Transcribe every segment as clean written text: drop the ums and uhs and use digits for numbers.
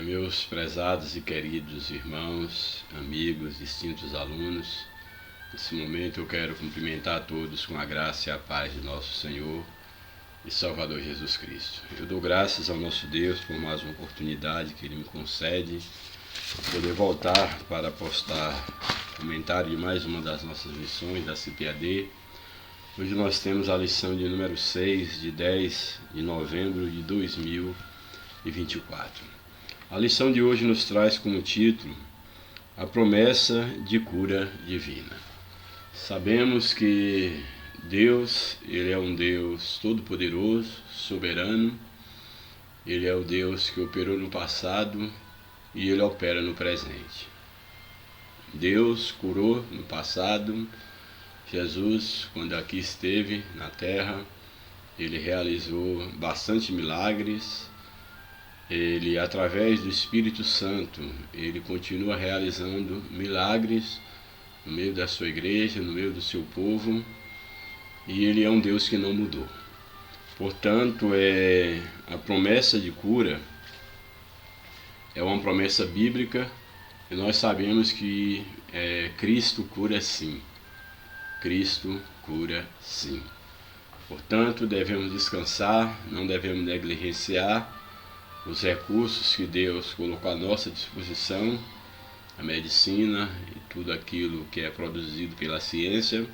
Meus prezados e queridos irmãos, amigos, distintos alunos, nesse momento eu quero cumprimentar a todos com a graça e a paz de nosso Senhor e Salvador Jesus Cristo. Eu dou graças ao nosso Deus por mais uma oportunidade que Ele me concede de poder voltar para postar comentário de mais uma das nossas lições da CPAD. Hoje nós temos a lição de número 6, de 10 de novembro de 2024. A lição de hoje nos traz como título a promessa de cura divina. Sabemos que Deus, Ele é um Deus todo-poderoso, soberano. Ele é o Deus que operou no passado e Ele opera no presente. Deus curou no passado. Jesus, quando aqui esteve na terra, Ele realizou bastante milagres. Ele, através do Espírito Santo, Ele continua realizando milagres no meio da sua igreja, no meio do seu povo, e Ele é um Deus que não mudou. Portanto, a promessa de cura é uma promessa bíblica, e nós sabemos que Cristo cura sim. Cristo cura sim. Portanto, devemos descansar, não devemos negligenciar os recursos que Deus colocou à nossa disposição, a medicina e tudo aquilo que é produzido pela ciência.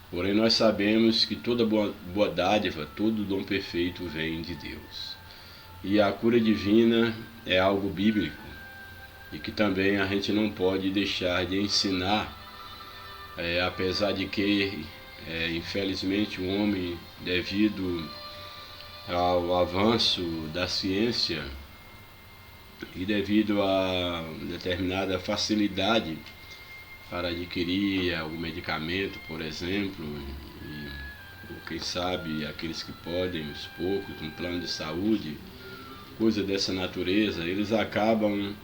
Porém, nós sabemos que toda boa dádiva, todo dom perfeito vem de Deus. E a cura divina é algo bíblico e que também a gente não pode deixar de ensinar, apesar de que, infelizmente, o homem, devido ao avanço da ciência e devido a determinada facilidade para adquirir o medicamento, por exemplo, ou quem sabe aqueles que podem, os poucos, um plano de saúde, coisa dessa natureza, eles acabam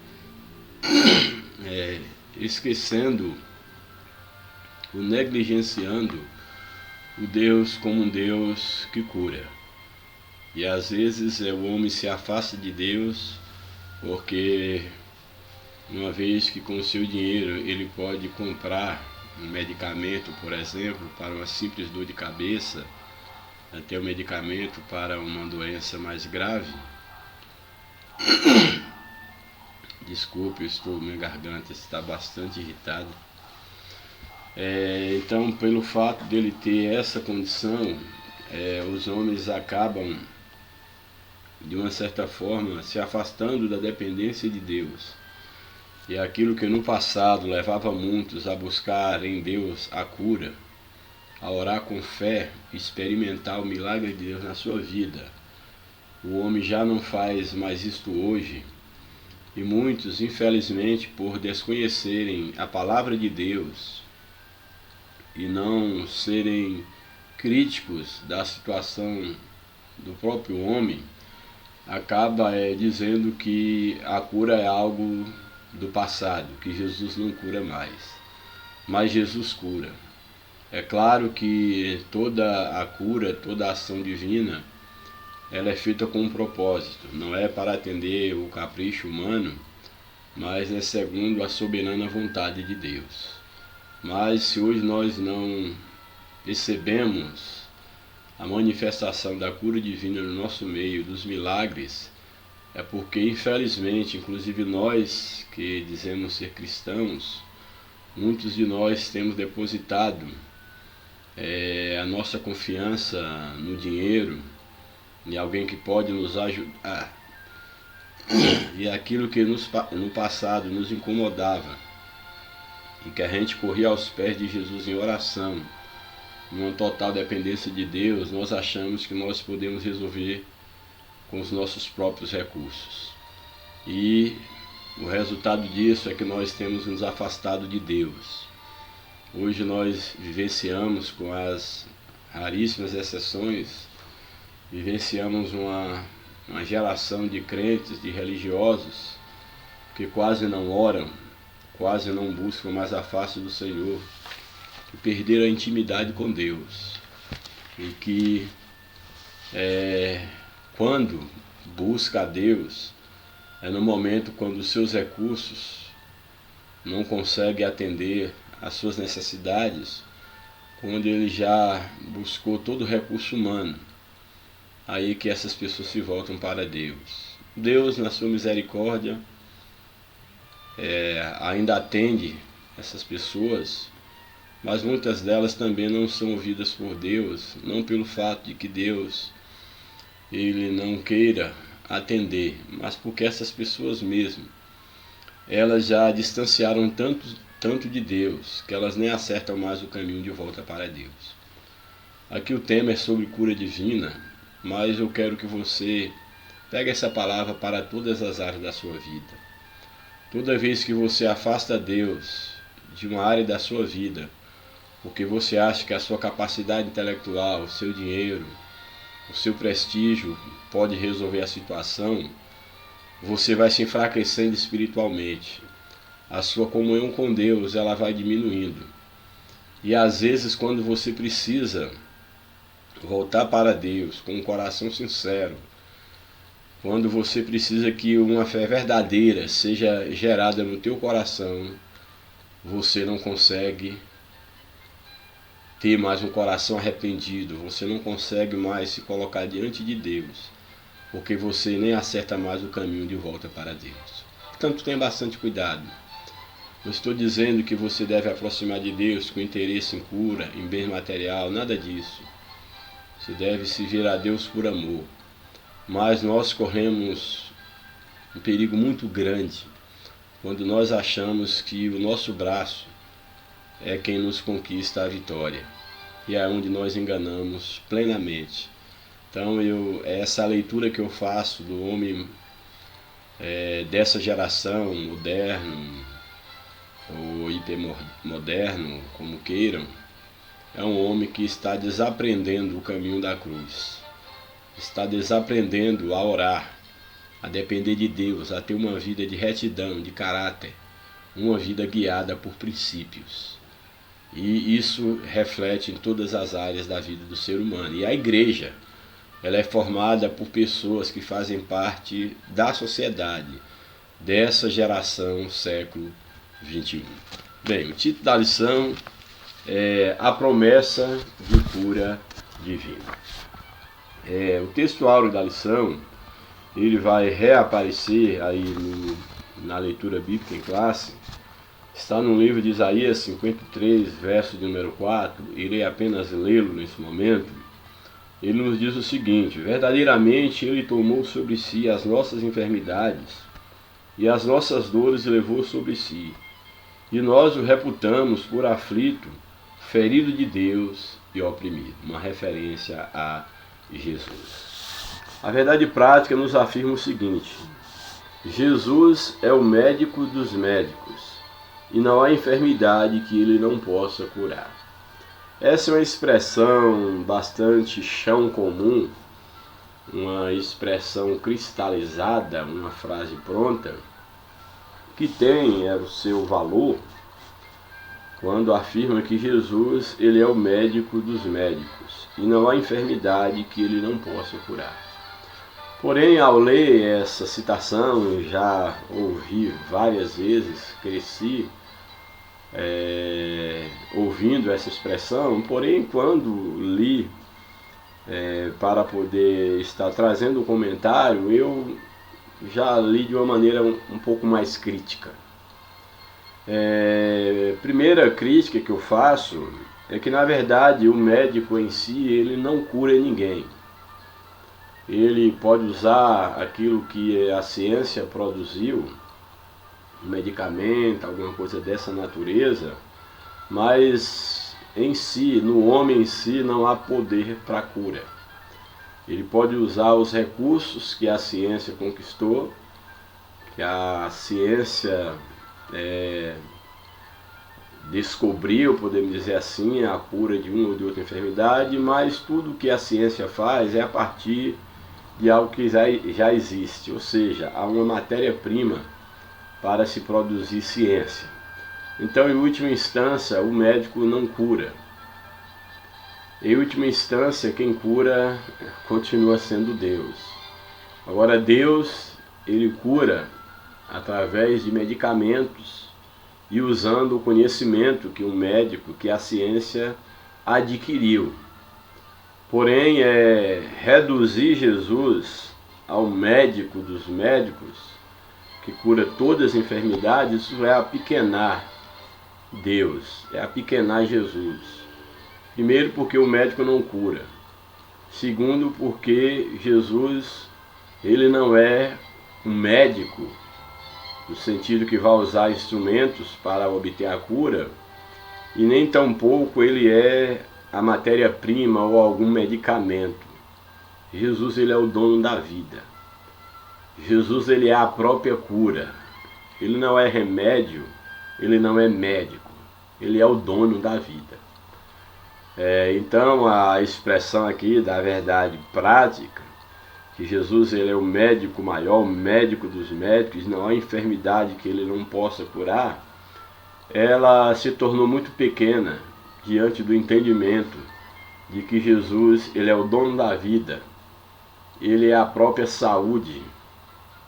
esquecendo ou negligenciando o Deus como um Deus que cura. E às vezes o homem se afasta de Deus porque, uma vez que com o seu dinheiro ele pode comprar um medicamento, por exemplo, para uma simples dor de cabeça, até um medicamento para uma doença mais grave. Desculpe, minha garganta está bastante irritada. Então, pelo fato dele ter essa condição, os homens acabam, de uma certa forma, se afastando da dependência de Deus. E aquilo que no passado levava muitos a buscar em Deus a cura, a orar com fé, experimentar o milagre de Deus na sua vida, o homem já não faz mais isto hoje. E muitos, infelizmente, por desconhecerem a palavra de Deus e não serem críticos da situação do próprio homem, acaba dizendo que a cura é algo do passado, que Jesus não cura mais. Mas Jesus cura. É claro que toda a cura, toda a ação divina, ela é feita com um propósito. Não é para atender o capricho humano, mas é segundo a soberana vontade de Deus. Mas se hoje nós não recebemos a manifestação da cura divina no nosso meio, dos milagres, é porque, infelizmente, inclusive nós que dizemos ser cristãos, muitos de nós temos depositado a nossa confiança no dinheiro, em alguém que pode nos ajudar. E aquilo que no passado nos incomodava, e que a gente corria aos pés de Jesus em oração, numa total dependência de Deus, nós achamos que nós podemos resolver com os nossos próprios recursos. E o resultado disso é que nós temos nos afastado de Deus. Hoje nós vivenciamos, com as raríssimas exceções, vivenciamos uma geração de crentes, de religiosos, que quase não oram, quase não buscam mais a face do Senhor, que perderam a intimidade com Deus, e que quando busca a Deus, É no momento quando os seus recursos não conseguem atender às suas necessidades, quando ele já buscou todo o recurso humano, aí que essas pessoas se voltam para Deus. Deus, na sua misericórdia, ainda atende essas pessoas, mas muitas delas também não são ouvidas por Deus, não pelo fato de que Deus ele não queira atender, mas porque essas pessoas mesmo, elas já distanciaram tanto de Deus, que elas nem acertam mais o caminho de volta para Deus. Aqui o tema é sobre cura divina, mas eu quero que você pegue essa palavra para todas as áreas da sua vida. Toda vez que você afasta Deus de uma área da sua vida, porque você acha que a sua capacidade intelectual, o seu dinheiro, o seu prestígio pode resolver a situação, você vai se enfraquecendo espiritualmente. A sua comunhão com Deus ela vai diminuindo. E às vezes quando você precisa voltar para Deus com um coração sincero, quando você precisa que uma fé verdadeira seja gerada no teu coração, você não consegue ter mais um coração arrependido, você não consegue mais se colocar diante de Deus, porque você nem acerta mais o caminho de volta para Deus. Portanto, tenha bastante cuidado. Não estou dizendo que você deve aproximar de Deus com interesse em cura, em bem material, nada disso. Você deve servir a Deus por amor. Mas nós corremos um perigo muito grande quando nós achamos que o nosso braço é quem nos conquista a vitória. E é onde nós enganamos plenamente. Então essa leitura que eu faço do homem dessa geração, moderno ou hipermoderno, como queiram, é um homem que está desaprendendo o caminho da cruz. Está desaprendendo a orar, a depender de Deus, a ter uma vida de retidão, de caráter, uma vida guiada por princípios. E isso reflete em todas as áreas da vida do ser humano. E a igreja, ela é formada por pessoas que fazem parte da sociedade, dessa geração século XXI. Bem, o título da lição é A Promessa de Cura Divina. O texto áureo da lição, ele vai reaparecer aí na leitura bíblica em classe. Está no livro de Isaías 53, verso de número 4, irei apenas lê-lo nesse momento. Ele nos diz o seguinte: verdadeiramente ele tomou sobre si as nossas enfermidades e as nossas dores levou sobre si. E nós o reputamos por aflito, ferido de Deus e oprimido. Uma referência a Jesus. A verdade prática nos afirma o seguinte: Jesus é o médico dos médicos e não há enfermidade que ele não possa curar. Essa é uma expressão bastante chão comum, uma expressão cristalizada, uma frase pronta, que tem o seu valor quando afirma que Jesus ele é o médico dos médicos e não há enfermidade que ele não possa curar. Porém, ao ler essa citação, eu já ouvi várias vezes, cresci ouvindo essa expressão, porém quando li para poder estar trazendo um comentário, eu já li de uma maneira um pouco mais crítica. Primeira crítica que eu faço é que na verdade o médico em si ele não cura ninguém. Ele pode usar aquilo que a ciência produziu, um medicamento, alguma coisa dessa natureza, mas em si, no homem em si, não há poder para cura. Ele pode usar os recursos que a ciência conquistou, que a ciência descobriu, podemos dizer assim, a cura de uma ou de outra enfermidade, mas tudo que a ciência faz é a partir de algo que já existe, ou seja, há uma matéria-prima para se produzir ciência. Então, em última instância, o médico não cura. Em última instância, quem cura continua sendo Deus. Agora, Deus, ele cura através de medicamentos e usando o conhecimento que um médico, que a ciência adquiriu. Porém, reduzir Jesus ao médico dos médicos, que cura todas as enfermidades, isso é apequenar Deus, é apequenar Jesus. Primeiro, porque o médico não cura. Segundo, porque Jesus, ele não é um médico, no sentido que vai usar instrumentos para obter a cura, e nem tampouco ele é a matéria-prima ou algum medicamento. Jesus, ele é o dono da vida. Jesus, ele é a própria cura. Ele não é remédio, ele não é médico, ele é o dono da vida. Então a expressão aqui da verdade prática, que Jesus, ele é o médico maior, o médico dos médicos, não há enfermidade que ele não possa curar, ela se tornou muito pequena diante do entendimento de que Jesus, ele é o dono da vida, ele é a própria saúde,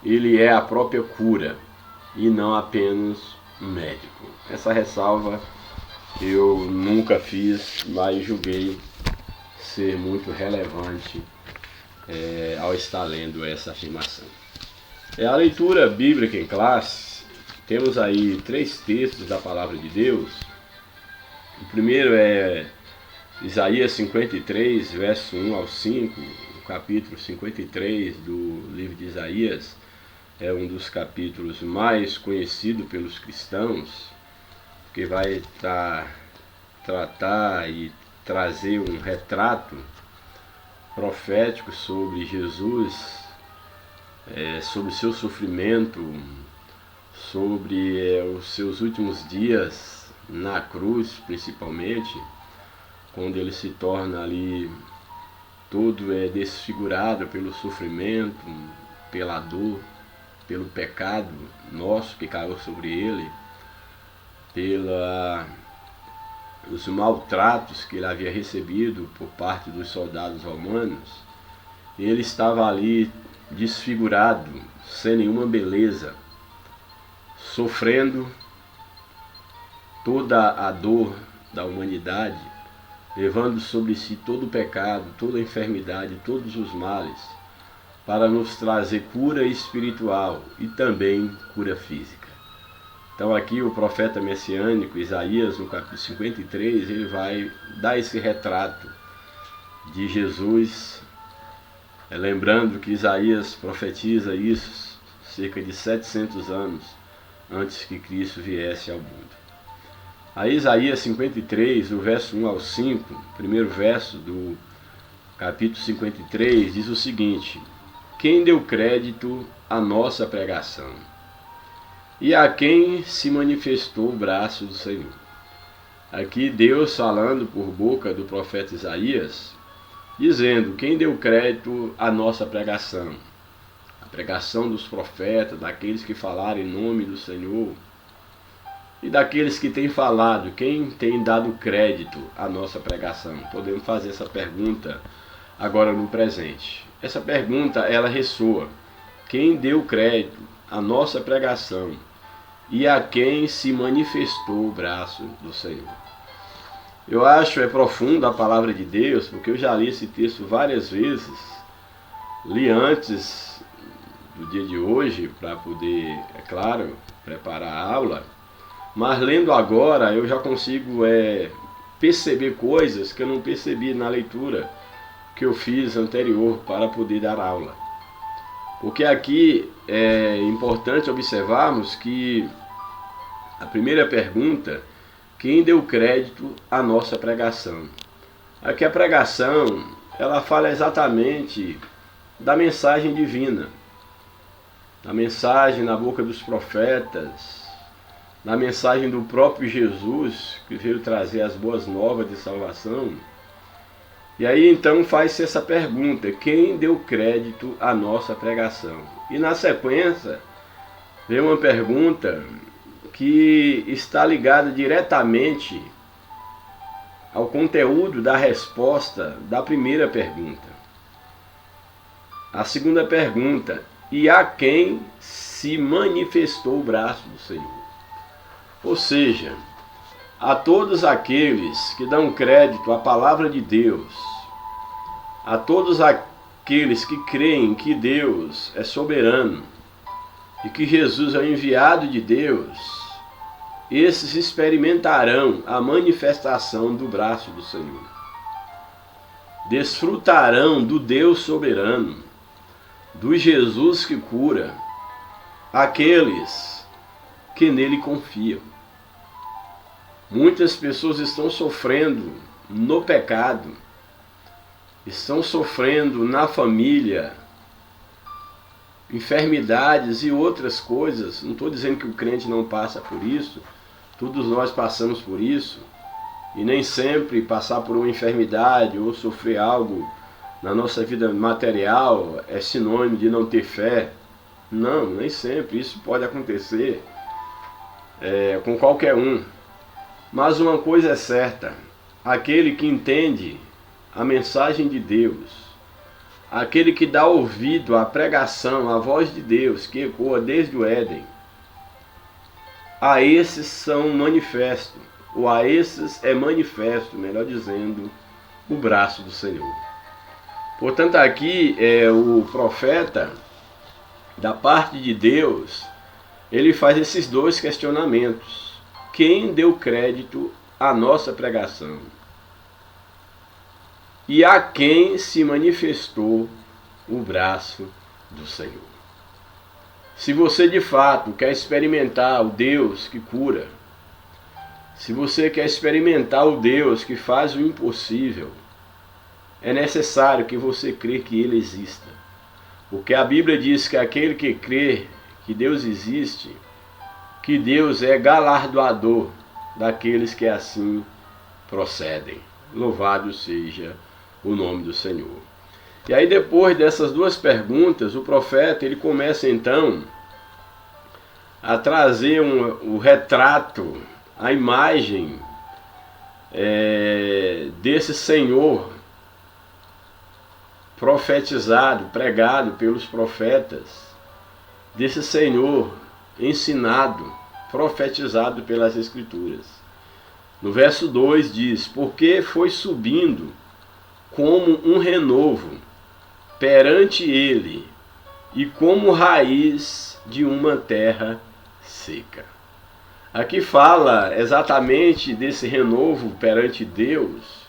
ele é a própria cura e não apenas um médico. Essa ressalva eu nunca fiz, mas julguei ser muito relevante ao estar lendo essa afirmação. A leitura bíblica em classe, temos aí 3 textos da palavra de Deus. O primeiro é Isaías 53, verso 1 ao 5, o capítulo 53 do livro de Isaías, é um dos capítulos mais conhecidos pelos cristãos, que vai tratar e trazer um retrato profético sobre Jesus, sobre o seu sofrimento, sobre os seus últimos dias na cruz, principalmente, quando ele se torna ali todo desfigurado pelo sofrimento, pela dor, pelo pecado nosso que caiu sobre ele, pelos maltratos que ele havia recebido por parte dos soldados romanos. Ele estava ali desfigurado, sem nenhuma beleza, sofrendo toda a dor da humanidade, levando sobre si todo o pecado, toda a enfermidade, todos os males, para nos trazer cura espiritual e também cura física. Então aqui o profeta messiânico Isaías, no capítulo 53, ele vai dar esse retrato de Jesus, lembrando que Isaías profetiza isso cerca de 700 anos antes que Cristo viesse ao mundo. Aí Isaías 53, o verso 1 ao 5, primeiro verso do capítulo 53, diz o seguinte: quem deu crédito à nossa pregação? E a quem se manifestou o braço do Senhor? Aqui Deus falando por boca do profeta Isaías, dizendo quem deu crédito à nossa pregação. A pregação dos profetas, daqueles que falaram em nome do Senhor, e daqueles que têm falado, quem tem dado crédito à nossa pregação? Podemos fazer essa pergunta agora no presente. Essa pergunta, ela ressoa. Quem deu crédito à nossa pregação e a quem se manifestou o braço do Senhor? Eu acho profunda a palavra de Deus, porque eu já li esse texto várias vezes. Li antes do dia de hoje para poder, é claro, preparar a aula. Mas lendo agora eu já consigo perceber coisas que eu não percebi na leitura que eu fiz anterior para poder dar aula. Porque aqui é importante observarmos que a primeira pergunta, quem deu crédito à nossa pregação? Aqui a pregação, ela fala exatamente da mensagem divina, da mensagem na boca dos profetas, na mensagem do próprio Jesus, que veio trazer as boas novas de salvação. E aí então faz-se essa pergunta, quem deu crédito à nossa pregação? E na sequência, vem uma pergunta que está ligada diretamente ao conteúdo da resposta da primeira pergunta. A segunda pergunta, e a quem se manifestou o braço do Senhor. Ou seja, a todos aqueles que dão crédito à palavra de Deus, a todos aqueles que creem que Deus é soberano e que Jesus é o enviado de Deus, esses experimentarão a manifestação do braço do Senhor. Desfrutarão do Deus soberano, do Jesus que cura, aqueles que nele confiam. Muitas pessoas estão sofrendo no pecado, estão sofrendo na família, enfermidades e outras coisas. Não estou dizendo que o crente não passa por isso, todos nós passamos por isso, e nem sempre passar por uma enfermidade ou sofrer algo na nossa vida material é sinônimo de não ter fé. Não, nem sempre. Isso pode acontecer com qualquer um. Mas uma coisa é certa: aquele que entende a mensagem de Deus, aquele que dá ouvido à pregação, à voz de Deus que ecoa desde o Éden, a esses são manifesto, ou a esses é manifesto, melhor dizendo, o braço do Senhor. Portanto, aqui o profeta, da parte de Deus, ele faz esses dois questionamentos. Quem deu crédito à nossa pregação? E a quem se manifestou o braço do Senhor? Se você de fato quer experimentar o Deus que cura, se você quer experimentar o Deus que faz o impossível, é necessário que você crê que Ele exista. Porque a Bíblia diz que aquele que crê que Deus existe, que Deus é galardoador daqueles que assim procedem. Louvado seja o nome do Senhor. E aí, depois dessas duas perguntas, o profeta ele começa então a trazer o retrato, a imagem desse Senhor profetizado, pregado pelos profetas, desse Senhor ensinado, profetizado pelas Escrituras. No verso 2 diz: porque foi subindo como um renovo perante ele, e como raiz de uma terra seca. Aqui fala exatamente desse renovo perante Deus,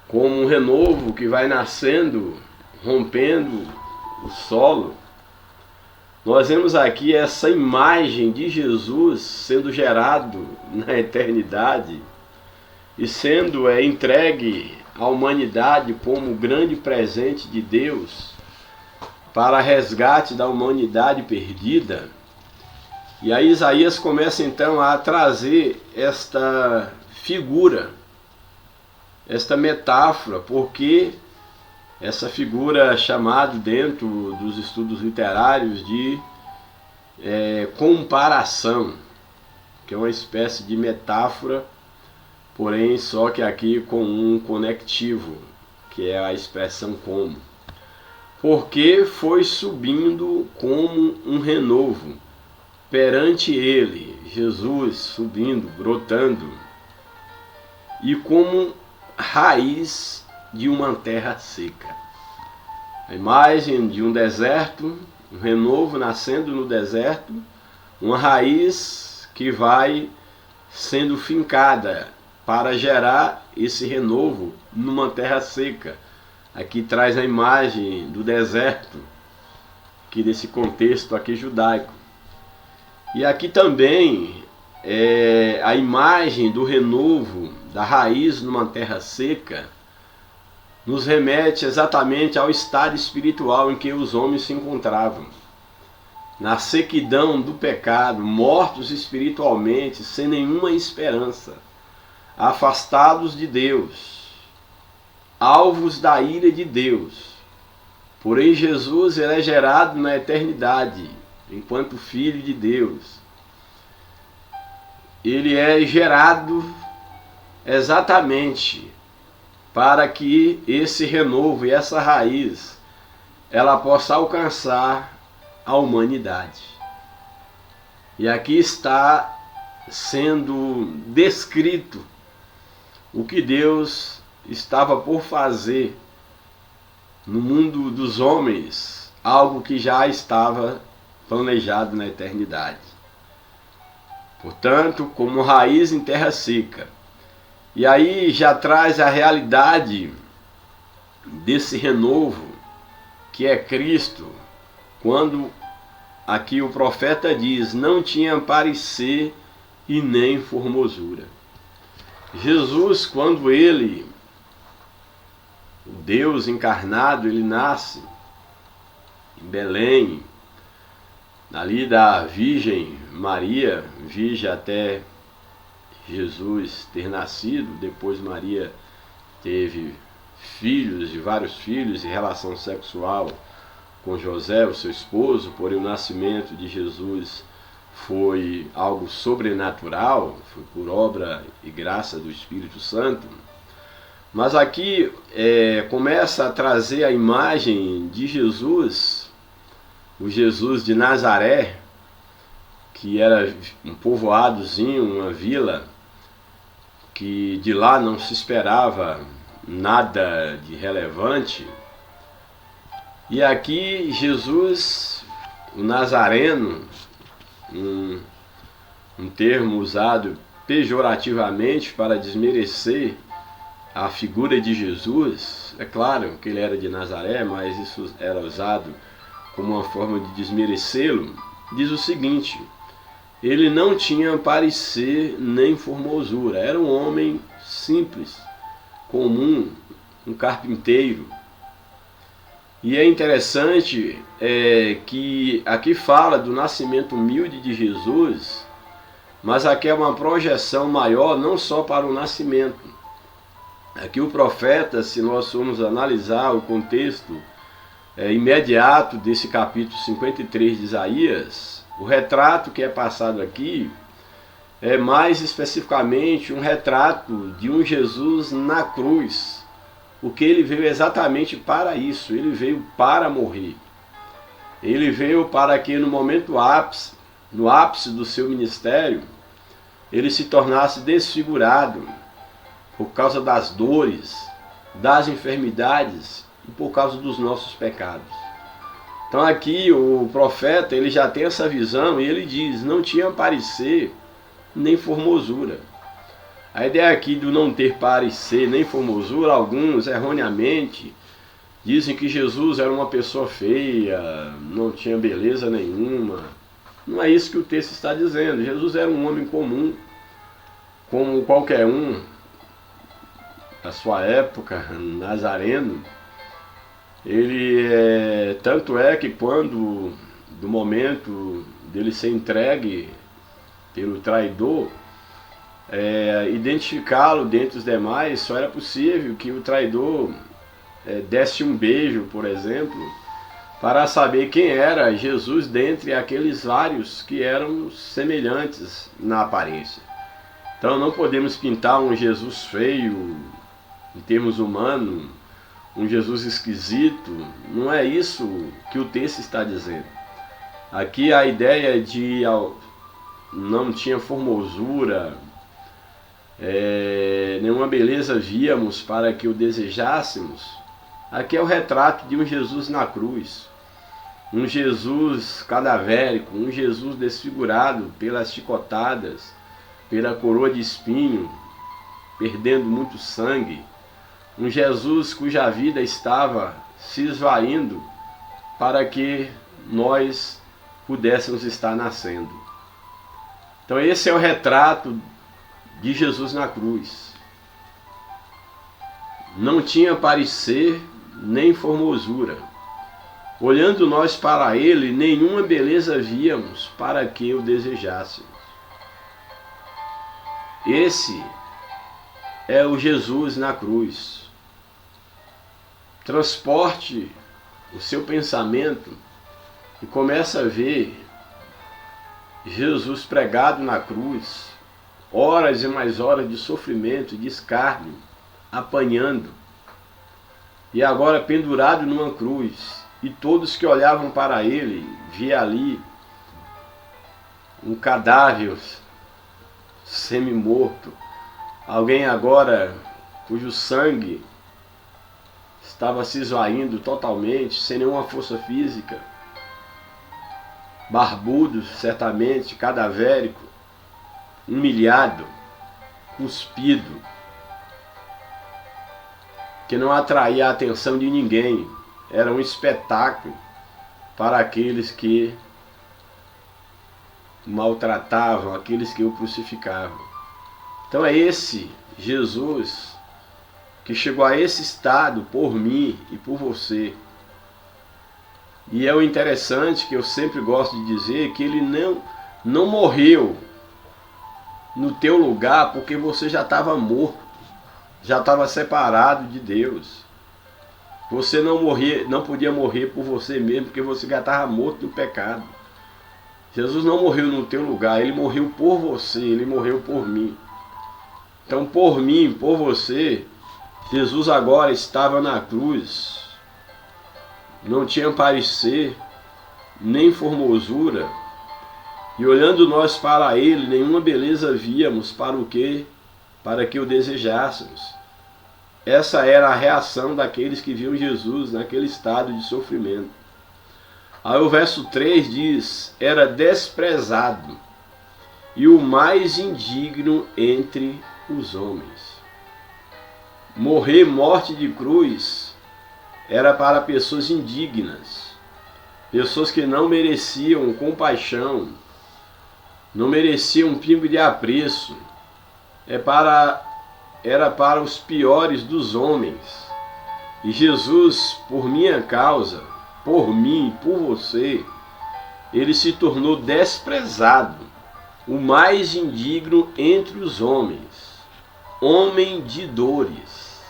como um renovo que vai nascendo, rompendo o solo. Nós vemos aqui essa imagem de Jesus sendo gerado na eternidade e sendo entregue à humanidade como grande presente de Deus para resgate da humanidade perdida. E aí Isaías começa então a trazer esta figura, esta metáfora, porque essa figura é chamada dentro dos estudos literários de comparação, que é uma espécie de metáfora, porém só que aqui com um conectivo, que é a expressão como. Porque foi subindo como um renovo perante ele, Jesus subindo, brotando, e como raiz de uma terra seca. A imagem de um deserto, um renovo nascendo no deserto, uma raiz que vai sendo fincada para gerar esse renovo numa terra seca. Aqui traz a imagem do deserto, aqui desse contexto aqui judaico. E aqui também a imagem do renovo, da raiz numa terra seca, nos remete exatamente ao estado espiritual em que os homens se encontravam. Na sequidão do pecado, mortos espiritualmente, sem nenhuma esperança, afastados de Deus, alvos da ira de Deus. Porém, Jesus ele é gerado na eternidade, enquanto Filho de Deus. Ele é gerado exatamente para que esse renovo e essa raiz ela possa alcançar a humanidade. E aqui está sendo descrito o que Deus estava por fazer no mundo dos homens, algo que já estava planejado na eternidade. Portanto, como raiz em terra seca. E aí já traz a realidade desse renovo, que é Cristo, quando aqui o profeta diz, não tinha parecer e nem formosura. Jesus, quando ele, o Deus encarnado, ele nasce em Belém, ali da Virgem Maria, virgem até Jesus ter nascido. Depois Maria teve filhos, e vários filhos, em relação sexual com José, o seu esposo, porém o nascimento de Jesus foi algo sobrenatural, foi por obra e graça do Espírito Santo. Mas aqui começa a trazer a imagem de Jesus, o Jesus de Nazaré, que era um povoadozinho, uma vila, que de lá não se esperava nada de relevante. E aqui Jesus, o Nazareno, um termo usado pejorativamente para desmerecer a figura de Jesus. É claro que ele era de Nazaré, mas isso era usado como uma forma de desmerecê-lo. Diz o seguinte: ele não tinha parecer nem formosura, era um homem simples, comum, um carpinteiro. E é interessante que aqui fala do nascimento humilde de Jesus, mas aqui é uma projeção maior, não só para o nascimento. Aqui o profeta, se nós formos analisar o contexto imediato desse capítulo 53 de Isaías, o retrato que é passado aqui é mais especificamente um retrato de um Jesus na cruz, porque ele veio exatamente para isso, ele veio para morrer. Ele veio para que no momento ápice, no ápice do seu ministério, ele se tornasse desfigurado por causa das dores, das enfermidades e por causa dos nossos pecados. Então aqui o profeta, ele já tem essa visão e ele diz, não tinha parecer nem formosura. A ideia aqui do não ter parecer nem formosura, alguns erroneamente dizem que Jesus era uma pessoa feia, não tinha beleza nenhuma. Não é isso que o texto está dizendo. Jesus era um homem comum, como qualquer um da sua época, nazareno. Ele tanto é que quando, do momento dele ser entregue pelo traidor, identificá-lo dentre os demais, só era possível que o traidor desse um beijo, por exemplo, para saber quem era Jesus dentre aqueles vários que eram semelhantes na aparência. Então não podemos pintar um Jesus feio em termos humanos, um Jesus esquisito. Não é isso que o texto está dizendo. Aqui a ideia de não tinha formosura, nenhuma beleza víamos para que o desejássemos. Aqui é o retrato de um Jesus na cruz, um Jesus cadavérico, um Jesus desfigurado pelas chicotadas, pela coroa de espinho, perdendo muito sangue, um Jesus cuja vida estava se esvaindo para que nós pudéssemos estar nascendo. Então esse é o retrato de Jesus na cruz. Não tinha parecer nem formosura. Olhando nós para ele, nenhuma beleza víamos para que o desejássemos. Esse é o Jesus na cruz. Transporte o seu pensamento e comece a ver Jesus pregado na cruz, horas e mais horas de sofrimento, de escárnio, apanhando, e agora pendurado numa cruz, e todos que olhavam para ele via ali um cadáver semi-morto, alguém agora cujo sangue estava se esvaindo totalmente, sem nenhuma força física, barbudo, certamente, cadavérico, humilhado, cuspido, que não atraía a atenção de ninguém, era um espetáculo para aqueles que o maltratavam, aqueles que o crucificavam. Então é esse Jesus que chegou a esse estado por mim e por você. E é o interessante, que eu sempre gosto de dizer, que ele não morreu no teu lugar porque você já estava morto, já estava separado de Deus. Você não podia morrer por você mesmo, porque você já estava morto no pecado. Jesus não morreu no teu lugar, ele morreu por você, ele morreu por mim. Então, por mim, por você, Jesus agora estava na cruz. Não tinha parecer, nem formosura. E olhando nós para ele, nenhuma beleza víamos para o quê? Para que o desejássemos. Essa era a reação daqueles que viam Jesus naquele estado de sofrimento. Aí o verso 3 diz: era desprezado e o mais indigno entre os homens. Morrer morte de cruz era para pessoas indignas, pessoas que não mereciam compaixão, não mereciam um pingo de apreço. Era para os piores dos homens. E Jesus, por minha causa, por mim, por você, ele se tornou desprezado, o mais indigno entre os homens, homem de dores.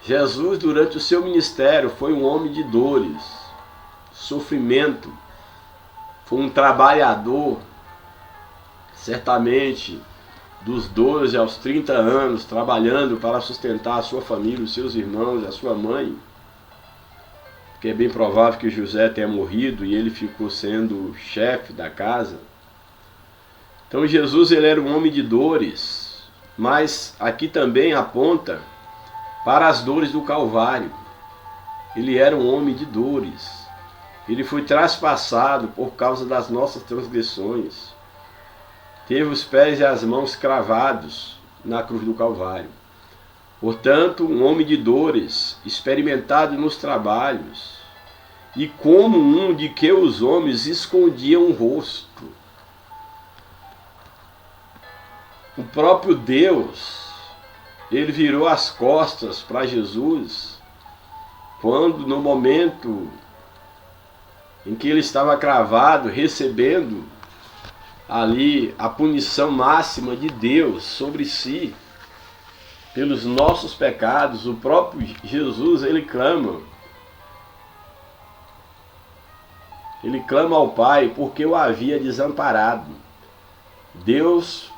Jesus, durante o seu ministério, foi um homem de dores, sofrimento, foi um trabalhador, certamente, dos 12 aos 30 anos, trabalhando para sustentar a sua família, os seus irmãos, a sua mãe, porque é bem provável que José tenha morrido e ele ficou sendo o chefe da casa. Então Jesus, ele era um homem de dores, mas aqui também aponta para as dores do Calvário. Ele era um homem de dores. Ele foi traspassado por causa das nossas transgressões. Teve os pés e as mãos cravados na cruz do Calvário. Portanto, um homem de dores, experimentado nos trabalhos, e como um de que os homens escondiam o rosto. O próprio Deus, ele virou as costas para Jesus, quando no momento em que ele estava cravado, recebendo ali a punição máxima de Deus sobre si, pelos nossos pecados, o próprio Jesus, ele clama ao Pai porque o havia desamparado. Deus,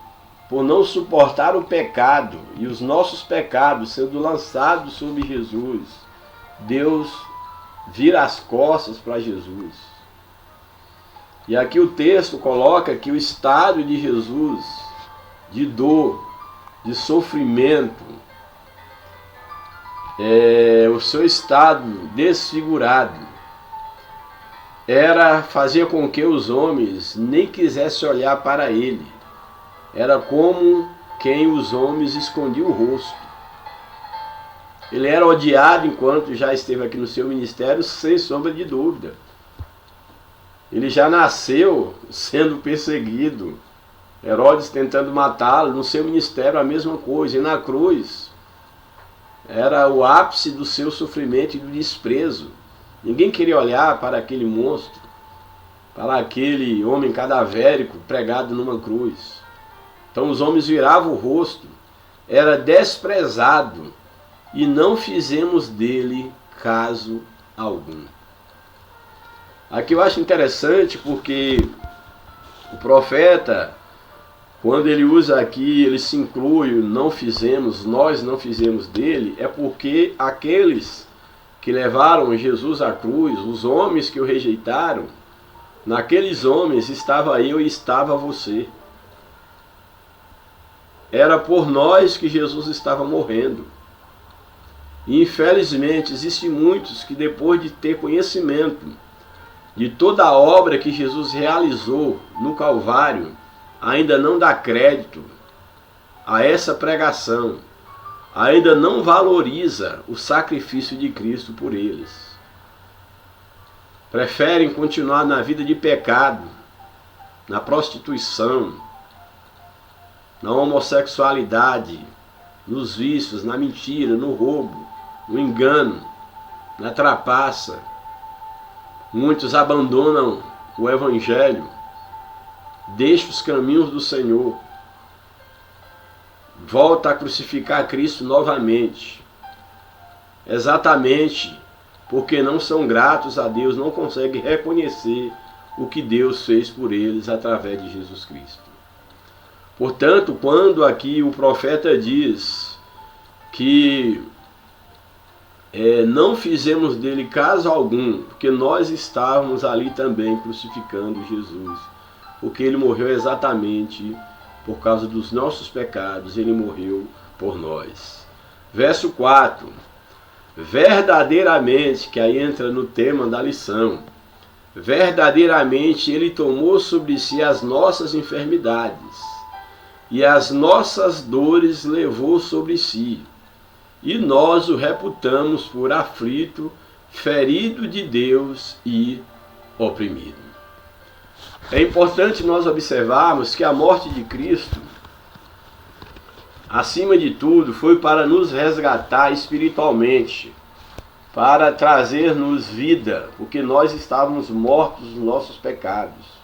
por não suportar o pecado e os nossos pecados sendo lançados sobre Jesus, Deus vira as costas para Jesus. E aqui o texto coloca que o estado de Jesus, de dor, de sofrimento, o seu estado desfigurado, fazia com que os homens nem quisessem olhar para ele. Era como quem os homens escondiam o rosto. Ele era odiado enquanto já esteve aqui no seu ministério, sem sombra de dúvida. Ele já nasceu sendo perseguido, Herodes tentando matá-lo, no seu ministério a mesma coisa, e na cruz era o ápice do seu sofrimento e do desprezo. Ninguém queria olhar para aquele monstro, para aquele homem cadavérico pregado numa cruz. Então os homens viravam o rosto, era desprezado, e não fizemos dele caso algum. Aqui eu acho interessante porque o profeta, quando ele usa aqui, ele se inclui, nós não fizemos dele, é porque aqueles que levaram Jesus à cruz, os homens que o rejeitaram, naqueles homens estava eu e estava você. Era por nós que Jesus estava morrendo. E infelizmente existem muitos que depois de ter conhecimento de toda a obra que Jesus realizou no Calvário, ainda não dá crédito a essa pregação, ainda não valoriza o sacrifício de Cristo por eles. Preferem continuar na vida de pecado, na prostituição, na homossexualidade, nos vícios, na mentira, no roubo, no engano, na trapaça. Muitos abandonam o Evangelho, deixam os caminhos do Senhor, volta a crucificar Cristo novamente, exatamente porque não são gratos a Deus, não conseguem reconhecer o que Deus fez por eles através de Jesus Cristo. Portanto, quando aqui o profeta diz que não fizemos dele caso algum, porque nós estávamos ali também crucificando Jesus, porque ele morreu exatamente por causa dos nossos pecados, ele morreu por nós. Verso 4, verdadeiramente, que aí entra no tema da lição, verdadeiramente ele tomou sobre si as nossas enfermidades, e as nossas dores levou sobre si, e nós o reputamos por aflito, ferido de Deus e oprimido. É importante nós observarmos que a morte de Cristo, acima de tudo, foi para nos resgatar espiritualmente, para trazer-nos vida, porque nós estávamos mortos nos nossos pecados.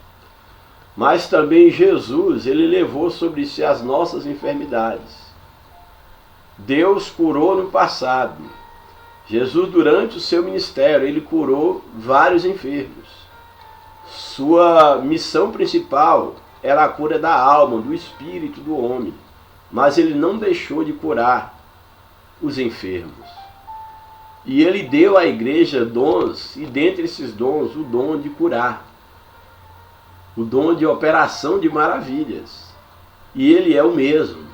Mas também Jesus, ele levou sobre si as nossas enfermidades. Deus curou no passado. Jesus, durante o seu ministério, ele curou vários enfermos. Sua missão principal era a cura da alma, do espírito do homem. Mas ele não deixou de curar os enfermos. E ele deu à igreja dons, e dentre esses dons, o dom de curar. O dom de operação de maravilhas. E ele é o mesmo.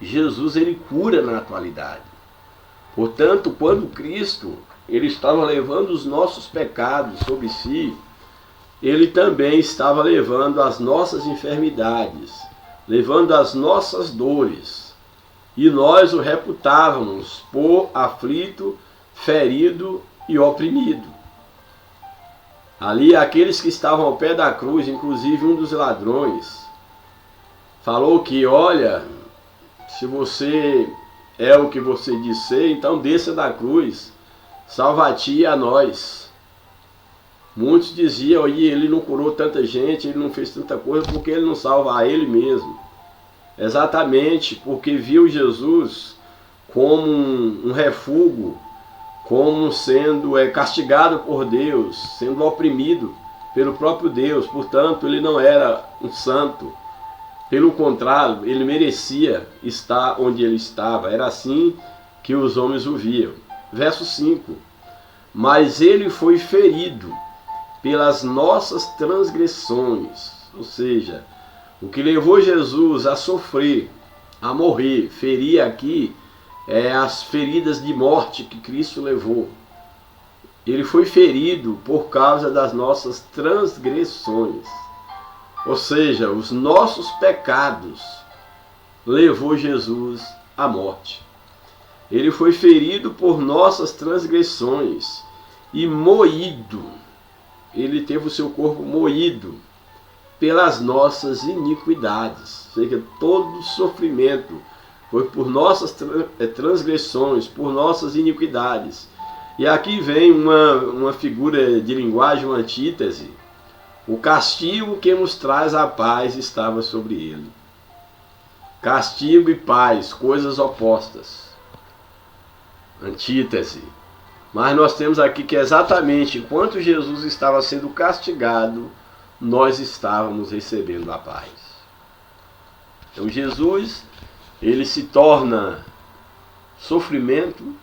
Jesus, ele cura na atualidade. Portanto, quando Cristo, ele estava levando os nossos pecados sobre si, ele também estava levando as nossas enfermidades, levando as nossas dores. E nós o reputávamos por aflito, ferido e oprimido. Ali, aqueles que estavam ao pé da cruz, inclusive um dos ladrões, falou que, olha, se você é o que você diz ser, então desça da cruz, salva a ti e a nós. Muitos diziam, e ele não curou tanta gente, ele não fez tanta coisa, porque ele não salva a ele mesmo. Exatamente porque viu Jesus como um refúgio, como sendo castigado por Deus, sendo oprimido pelo próprio Deus. Portanto, ele não era um santo. Pelo contrário, ele merecia estar onde ele estava. Era assim que os homens o viam. Verso 5. Mas ele foi ferido pelas nossas transgressões. Ou seja, o que levou Jesus a sofrer, a morrer, ferir aqui, as feridas de morte que Cristo levou. Ele foi ferido por causa das nossas transgressões. Ou seja, os nossos pecados levou Jesus à morte. Ele foi ferido por nossas transgressões e moído. Ele teve o seu corpo moído pelas nossas iniquidades. Ou seja, todo sofrimento foi por nossas transgressões, por nossas iniquidades. E aqui vem uma figura de linguagem, uma antítese. O castigo que nos traz a paz estava sobre ele. Castigo e paz, coisas opostas. Antítese. Mas nós temos aqui que exatamente enquanto Jesus estava sendo castigado, nós estávamos recebendo a paz. Então Jesus, ele se torna sofrimento,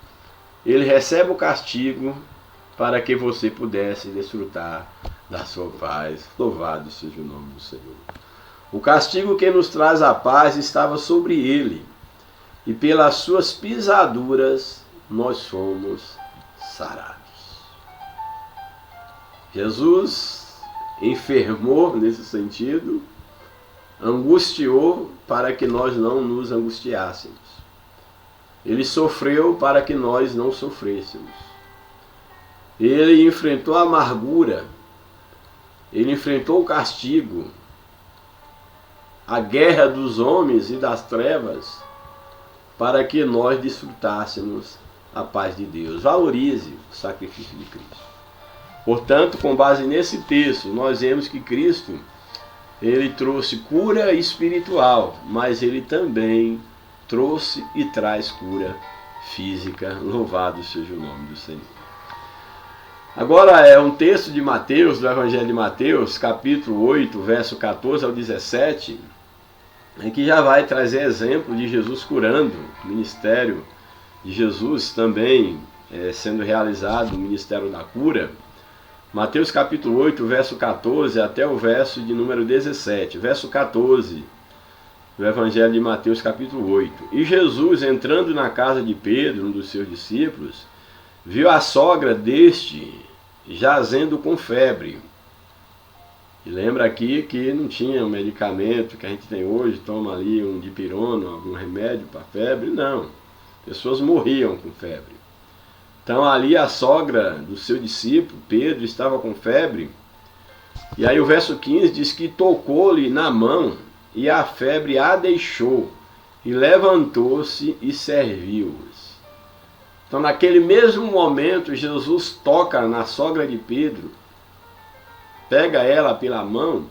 ele recebe o castigo para que você pudesse desfrutar da sua paz. Louvado seja o nome do Senhor. O castigo que nos traz a paz estava sobre ele, e pelas suas pisaduras nós fomos sarados. Jesus enfermou nesse sentido, angustiou para que nós não nos angustiássemos. Ele sofreu para que nós não sofrêssemos. Ele enfrentou a amargura, ele enfrentou o castigo, a guerra dos homens e das trevas, para que nós desfrutássemos a paz de Deus. Valorize o sacrifício de Cristo. Portanto, com base nesse texto, nós vemos que Cristo, ele trouxe cura espiritual, mas ele também trouxe e traz cura física. Louvado seja o nome do Senhor. Agora é um texto de Mateus, do Evangelho de Mateus, capítulo 8, verso 14 ao 17, que já vai trazer exemplo de Jesus curando, o ministério de Jesus também sendo realizado, o ministério da cura. Mateus capítulo 8, verso 14 até o verso de número 17. Verso 14 do Evangelho de Mateus capítulo 8. E Jesus, entrando na casa de Pedro, um dos seus discípulos, viu a sogra deste jazendo com febre. E lembra aqui que não tinha um medicamento que a gente tem hoje, toma ali um dipirona, algum remédio para febre, não. Pessoas morriam com febre. Então ali a sogra do seu discípulo, Pedro, estava com febre. E aí o verso 15 diz que tocou-lhe na mão e a febre a deixou. E levantou-se e serviu-os. Então naquele mesmo momento Jesus toca na sogra de Pedro, pega ela pela mão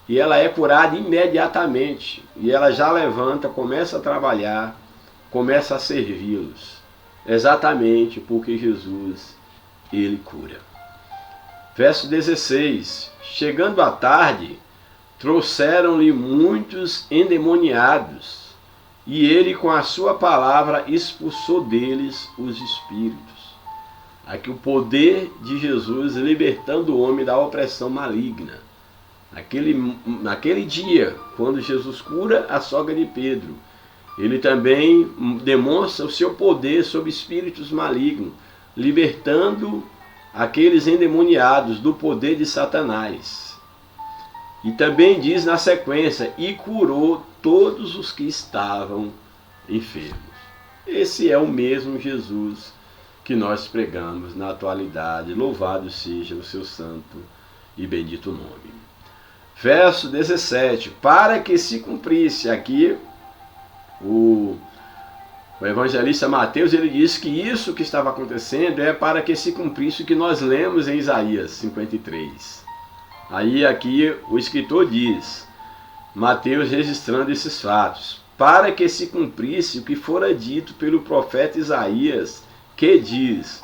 e ela é curada imediatamente. E ela já levanta, começa a trabalhar, começa a servi-los. Exatamente porque Jesus, ele cura. Verso 16. Chegando à tarde, trouxeram-lhe muitos endemoniados, e ele com a sua palavra expulsou deles os espíritos. Aqui o poder de Jesus libertando o homem da opressão maligna. Naquele dia, quando Jesus cura a sogra de Pedro, ele também demonstra o seu poder sobre espíritos malignos, libertando aqueles endemoniados do poder de Satanás. E também diz na sequência, e curou todos os que estavam enfermos. Esse é o mesmo Jesus que nós pregamos na atualidade. Louvado seja o seu santo e bendito nome. Verso 17. Para que se cumprisse aqui, o evangelista Mateus, ele diz que isso que estava acontecendo é para que se cumprisse o que nós lemos em Isaías 53. Aí aqui o escritor diz, Mateus registrando esses fatos, para que se cumprisse o que fora dito pelo profeta Isaías, que diz,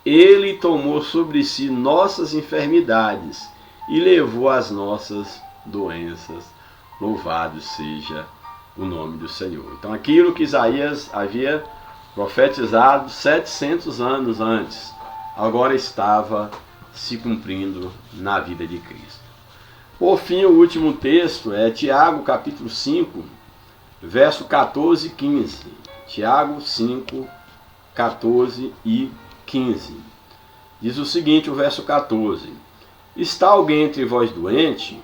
ele tomou sobre si nossas enfermidades e levou as nossas doenças. Louvado seja o nome do Senhor. Então aquilo que Isaías havia profetizado 700 anos antes, agora estava se cumprindo na vida de Cristo. Por fim, o último texto é Tiago capítulo 5, verso 14 e 15. Tiago 5, 14 e 15. Diz o seguinte, o verso 14. Está alguém entre vós doente?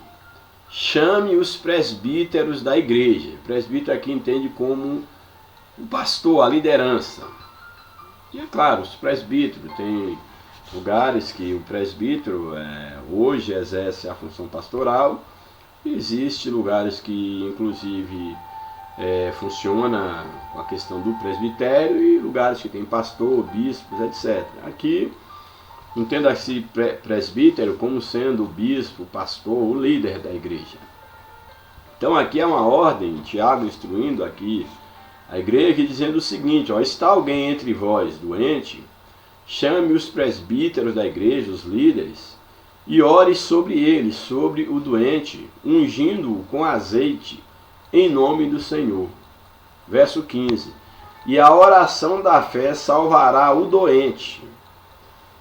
Chame os presbíteros da igreja. Presbítero aqui entende como o pastor, a liderança. E é claro, os presbíteros, tem lugares que o presbítero hoje exerce a função pastoral. Existem lugares que inclusive funciona com a questão do presbitério e lugares que tem pastor, bispos, etc. Aqui entenda-se presbítero como sendo o bispo, o pastor, o líder da igreja. Então aqui é uma ordem, Tiago instruindo aqui a igreja, dizendo o seguinte, está alguém entre vós doente, chame os presbíteros da igreja, os líderes, e ore sobre ele, sobre o doente, ungindo-o com azeite, em nome do Senhor. Verso 15. e a oração da fé salvará o doente,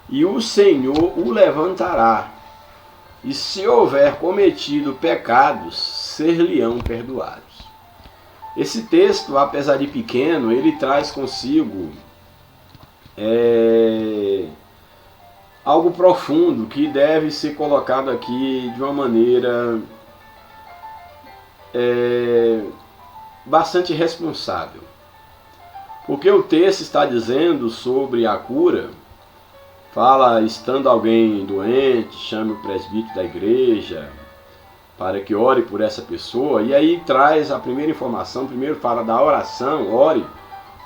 e o Senhor o levantará, e se houver cometido pecados, ser-lhe-ão perdoados. Esse texto, apesar de pequeno, ele traz consigo algo profundo que deve ser colocado aqui de uma maneira bastante responsável. Porque o texto está dizendo sobre a cura, fala, estando alguém doente, chame o presbítero da igreja para que ore por essa pessoa, e aí traz a primeira informação, primeiro fala da oração, ore,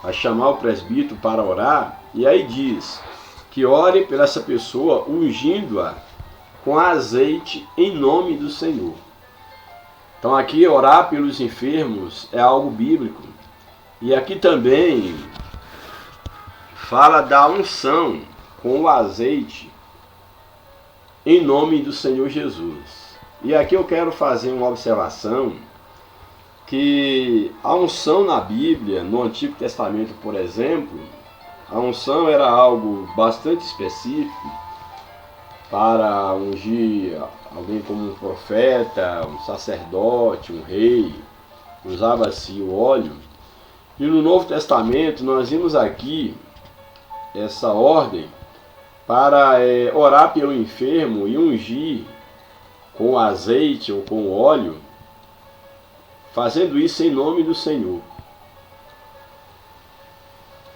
vai chamar o presbítero para orar, e aí diz que ore por essa pessoa, ungindo-a com azeite em nome do Senhor. Então aqui orar pelos enfermos é algo bíblico, e aqui também fala da unção com o azeite em nome do Senhor Jesus. E aqui eu quero fazer uma observação, que a unção na Bíblia, no Antigo Testamento, por exemplo, a unção era algo bastante específico para ungir alguém como um profeta, um sacerdote, um rei, usava-se o óleo. E no Novo Testamento nós vimos aqui essa ordem para orar pelo enfermo e ungir com azeite ou com óleo, fazendo isso em nome do Senhor.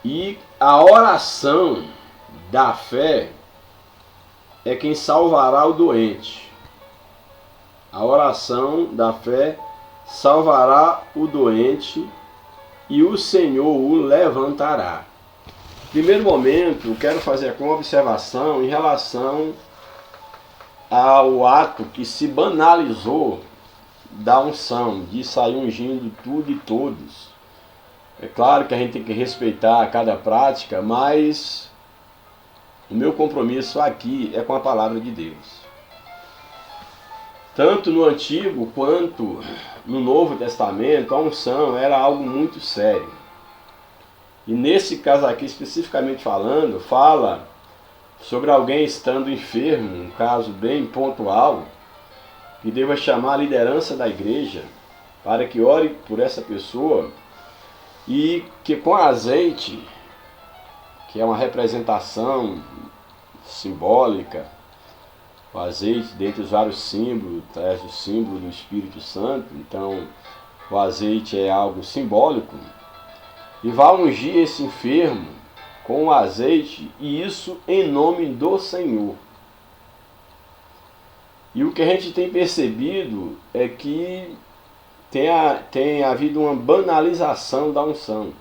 E a oração da fé é quem salvará o doente. A oração da fé salvará o doente e o Senhor o levantará. Primeiro momento, eu quero fazer aqui uma observação em relação ao ato que se banalizou da unção, de sair ungindo tudo e todos. É claro que a gente tem que respeitar cada prática, mas o meu compromisso aqui é com a palavra de Deus. Tanto no Antigo quanto no Novo Testamento, a unção era algo muito sério. E nesse caso aqui, especificamente falando, fala sobre alguém estando enfermo, um caso bem pontual, que deva chamar a liderança da igreja para que ore por essa pessoa e que com azeite, que é uma representação simbólica, o azeite, dentre os vários símbolos, traz o símbolo do Espírito Santo, então o azeite é algo simbólico, e vai ungir esse enfermo com o azeite, e isso em nome do Senhor. E o que a gente tem percebido é que tem havido uma banalização da unção.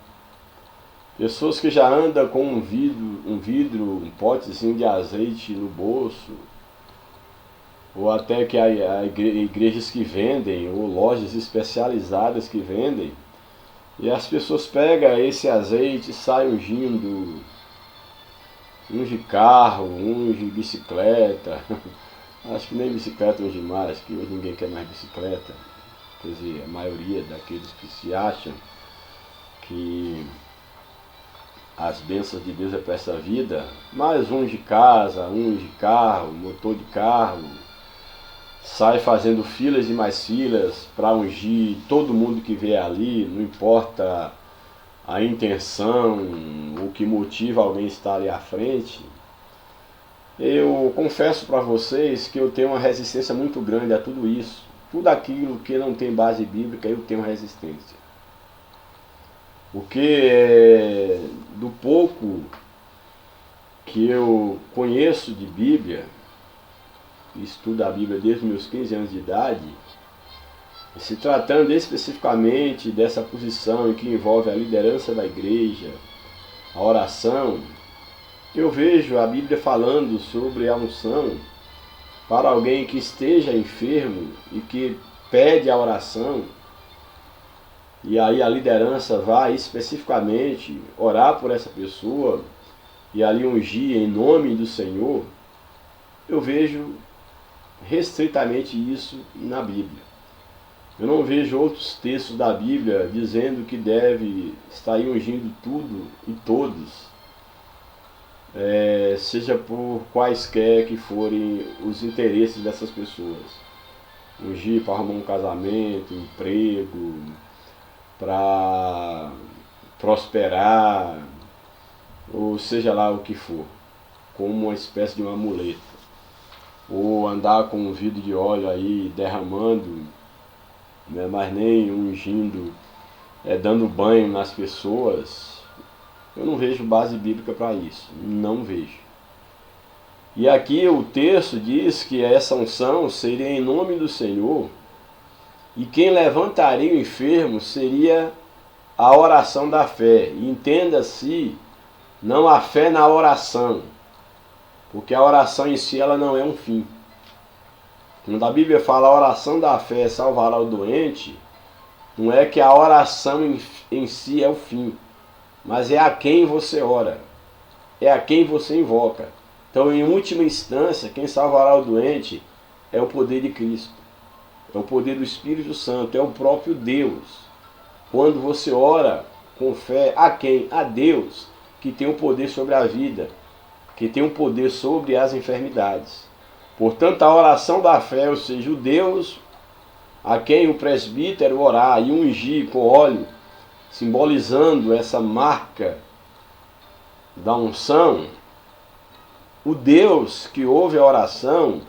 Pessoas que já andam com um vidro, um potezinho de azeite no bolso, ou até que há igrejas que vendem, ou lojas especializadas que vendem, e as pessoas pegam esse azeite e saem ungindo, unge carro, unge bicicleta. Acho que nem bicicleta unge mais, que hoje ninguém quer mais bicicleta. Quer dizer, a maioria daqueles que se acham que as bênçãos de Deus é para essa vida, mas unge casa, unge carro, motor de carro, sai fazendo filas e mais filas para ungir todo mundo que vê ali, não importa a intenção, o que motiva alguém a estar ali à frente. Eu confesso para vocês que eu tenho uma resistência muito grande a tudo isso. Tudo aquilo que não tem base bíblica, eu tenho resistência. Porque do pouco que eu conheço de Bíblia, estudo a Bíblia desde os meus 15 anos de idade, se tratando especificamente dessa posição em que envolve a liderança da igreja, a oração, eu vejo a Bíblia falando sobre a unção para alguém que esteja enfermo e que pede a oração, e aí a liderança vai especificamente orar por essa pessoa e ali ungir em nome do Senhor. Eu vejo restritamente isso na Bíblia. Eu não vejo outros textos da Bíblia dizendo que deve estar ungindo tudo e todos, seja por quaisquer que forem os interesses dessas pessoas. Ungir para arrumar um casamento, um emprego, para prosperar, ou seja lá o que for, como uma espécie de um amuleto. Ou andar com um vidro de óleo aí derramando, né, mas nem ungindo, dando banho nas pessoas. Eu não vejo base bíblica para isso, não vejo. E aqui o texto diz que essa unção seria em nome do Senhor, e quem levantaria o enfermo seria a oração da fé. E entenda-se, não a fé na oração, porque a oração em si ela não é um fim. Quando a Bíblia fala a oração da fé salvará o doente, não é que a oração em si é o fim, mas é a quem você ora, é a quem você invoca. Então, em última instância, quem salvará o doente é o poder de Cristo, é o poder do Espírito Santo, é o próprio Deus. Quando você ora com fé, a quem? A Deus, que tem o poder sobre a vida, que tem o poder sobre as enfermidades. Portanto, a oração da fé, ou seja, o Deus a quem o presbítero orar e ungir com óleo, simbolizando essa marca da unção, o Deus que ouve a oração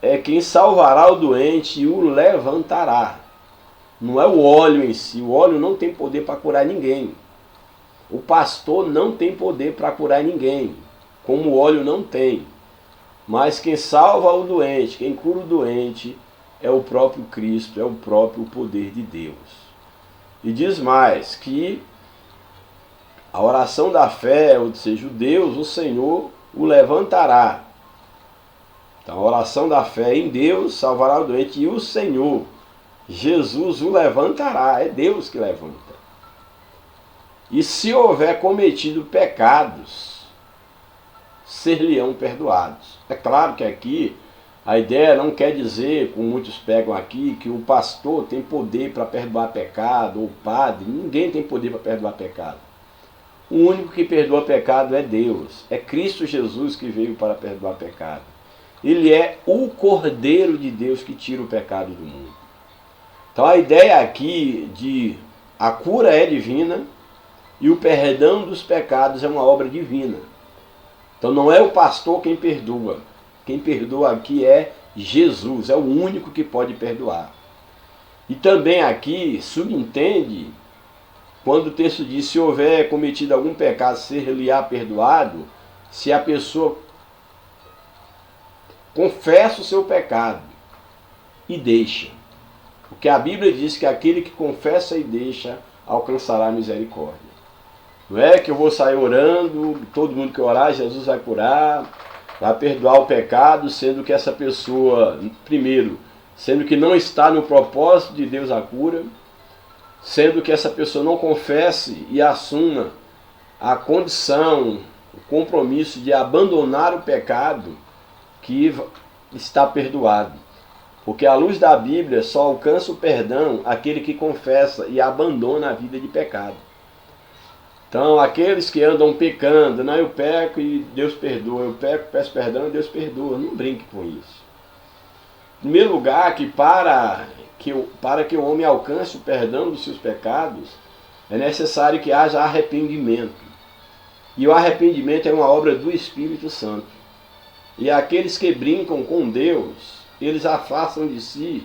é quem salvará o doente e o levantará. Não é o óleo em si, o óleo não tem poder para curar ninguém. O pastor não tem poder para curar ninguém, como o óleo não tem. Mas quem salva o doente, quem cura o doente, é o próprio Cristo, é o próprio poder de Deus. E diz mais que a oração da fé, ou seja, o Deus, o Senhor, o levantará. Então a oração da fé em Deus salvará o doente e o Senhor, Jesus, o levantará. É Deus que levanta. E se houver cometido pecados, ser-lhe-ão perdoados. É claro que aqui a ideia não quer dizer, como muitos pegam aqui, que o pastor tem poder para perdoar pecado, ou o padre. Ninguém tem poder para perdoar pecado. O único que perdoa pecado é Deus. É Cristo Jesus que veio para perdoar pecado. Ele é o Cordeiro de Deus que tira o pecado do mundo. Então a ideia aqui de a cura é divina e o perdão dos pecados é uma obra divina. Então não é o pastor quem perdoa. Quem perdoa aqui é Jesus, é o único que pode perdoar. E também aqui subentende, quando o texto diz, se houver cometido algum pecado, ser-lhe-á perdoado, se a pessoa confessa o seu pecado e deixa. Porque a Bíblia diz que aquele que confessa e deixa alcançará a misericórdia. Não é que eu vou sair orando, todo mundo que orar, Jesus vai curar, vai perdoar o pecado, sendo que essa pessoa, primeiro, sendo que não está no propósito de Deus a cura, sendo que essa pessoa não confesse e assuma a condição, o compromisso de abandonar o pecado que está perdoado. Porque a luz da Bíblia só alcança o perdão aquele que confessa e abandona a vida de pecado. Então, aqueles que andam pecando, não, eu peco e Deus perdoa, eu peco, peço perdão e Deus perdoa, não brinque com isso. Em primeiro lugar, que para que o homem alcance o perdão dos seus pecados, é necessário que haja arrependimento. E o arrependimento é uma obra do Espírito Santo. E aqueles que brincam com Deus, eles afastam de si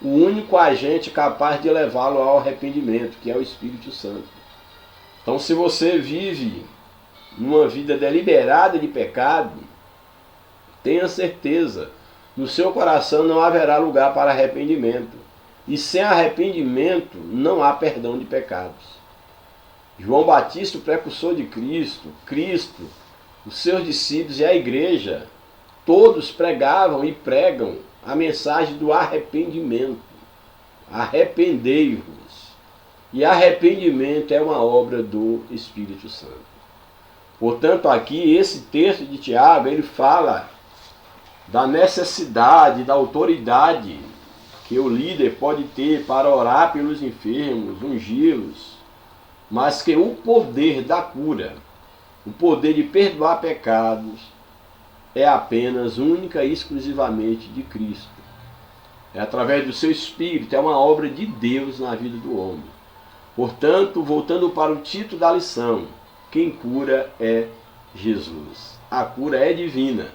o único agente capaz de levá-lo ao arrependimento, que é o Espírito Santo. Então, se você vive numa vida deliberada de pecado, tenha certeza, no seu coração não haverá lugar para arrependimento. E sem arrependimento não há perdão de pecados. João Batista, o precursor de Cristo, os seus discípulos e a igreja, todos pregavam e pregam a mensagem do arrependimento. Arrependei-vos. E arrependimento é uma obra do Espírito Santo. Portanto, aqui, esse texto de Tiago, ele fala da necessidade, da autoridade que o líder pode ter para orar pelos enfermos, ungí-los, mas que o poder da cura, o poder de perdoar pecados, é apenas, única e exclusivamente de Cristo. É através do seu Espírito, é uma obra de Deus na vida do homem. Portanto, voltando para o título da lição, quem cura é Jesus. A cura é divina.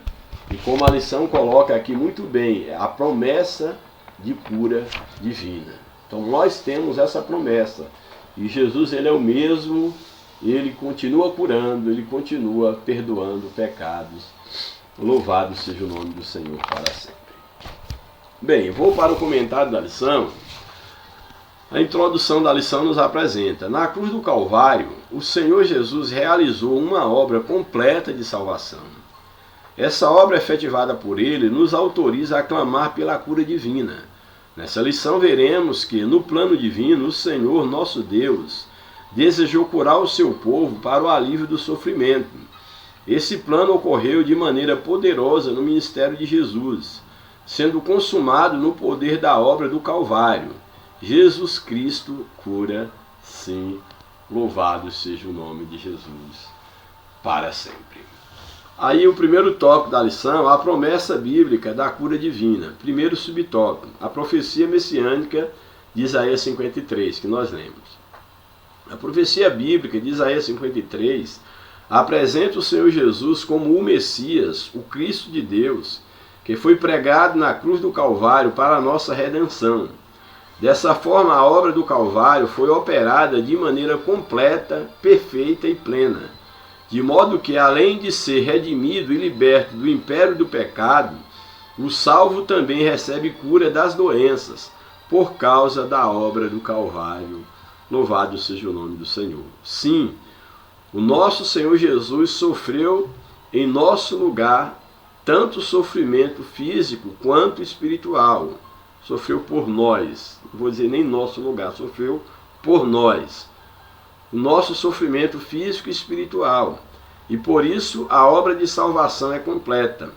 E como a lição coloca aqui muito bem, a promessa de cura divina. Então nós temos essa promessa. E Jesus, ele é o mesmo, ele continua curando, ele continua perdoando pecados. Louvado seja o nome do Senhor para sempre. Bem, vou para o comentário da lição. A introdução da lição nos apresenta: na cruz do Calvário, o Senhor Jesus realizou uma obra completa de salvação. Essa obra efetivada por ele nos autoriza a clamar pela cura divina. Nessa lição veremos que, no plano divino, o Senhor, nosso Deus, desejou curar o seu povo para o alívio do sofrimento. Esse plano ocorreu de maneira poderosa no ministério de Jesus, sendo consumado no poder da obra do Calvário. Jesus Cristo cura, sim, louvado seja o nome de Jesus para sempre. Aí o primeiro tópico da lição, a promessa bíblica da cura divina. Primeiro subtópico, a profecia messiânica de Isaías 53, que nós lemos. A profecia bíblica de Isaías 53 apresenta o Senhor Jesus como o Messias, o Cristo de Deus, que foi pregado na cruz do Calvário para a nossa redenção. Dessa forma, a obra do Calvário foi operada de maneira completa, perfeita e plena, de modo que, além de ser redimido e liberto do império do pecado, o salvo também recebe cura das doenças, por causa da obra do Calvário. Louvado seja o nome do Senhor. Sim, o nosso Senhor Jesus sofreu em nosso lugar tanto sofrimento físico quanto espiritual. Sofreu por nós, não vou dizer nem nosso lugar, sofreu por nós. O nosso sofrimento físico e espiritual. E por isso a obra de salvação é completa.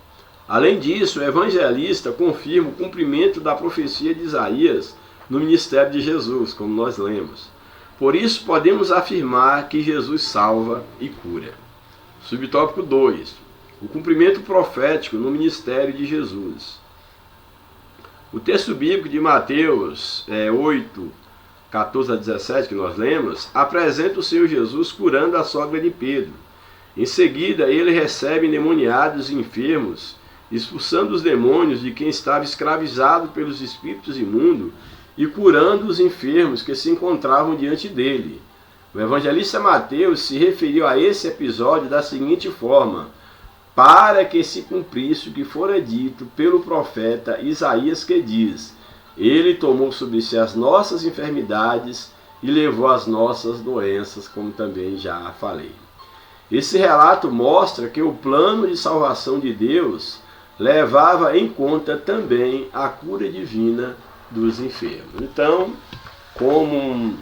Além disso, o evangelista confirma o cumprimento da profecia de Isaías no ministério de Jesus, como nós lemos. Por isso podemos afirmar que Jesus salva e cura. Subtópico 2. O cumprimento profético no ministério de Jesus. O texto bíblico de Mateus 8, 14 a 17, que nós lemos, apresenta o Senhor Jesus curando a sogra de Pedro. Em seguida, ele recebe endemoniados e enfermos, expulsando os demônios de quem estava escravizado pelos espíritos imundos e curando os enfermos que se encontravam diante dele. O evangelista Mateus se referiu a esse episódio da seguinte forma: para que se cumprisse o que fora dito pelo profeta Isaías, que diz: ele tomou sobre si as nossas enfermidades e levou as nossas doenças, como também já falei. Esse relato mostra que o plano de salvação de Deus levava em conta também a cura divina dos enfermos. Então, como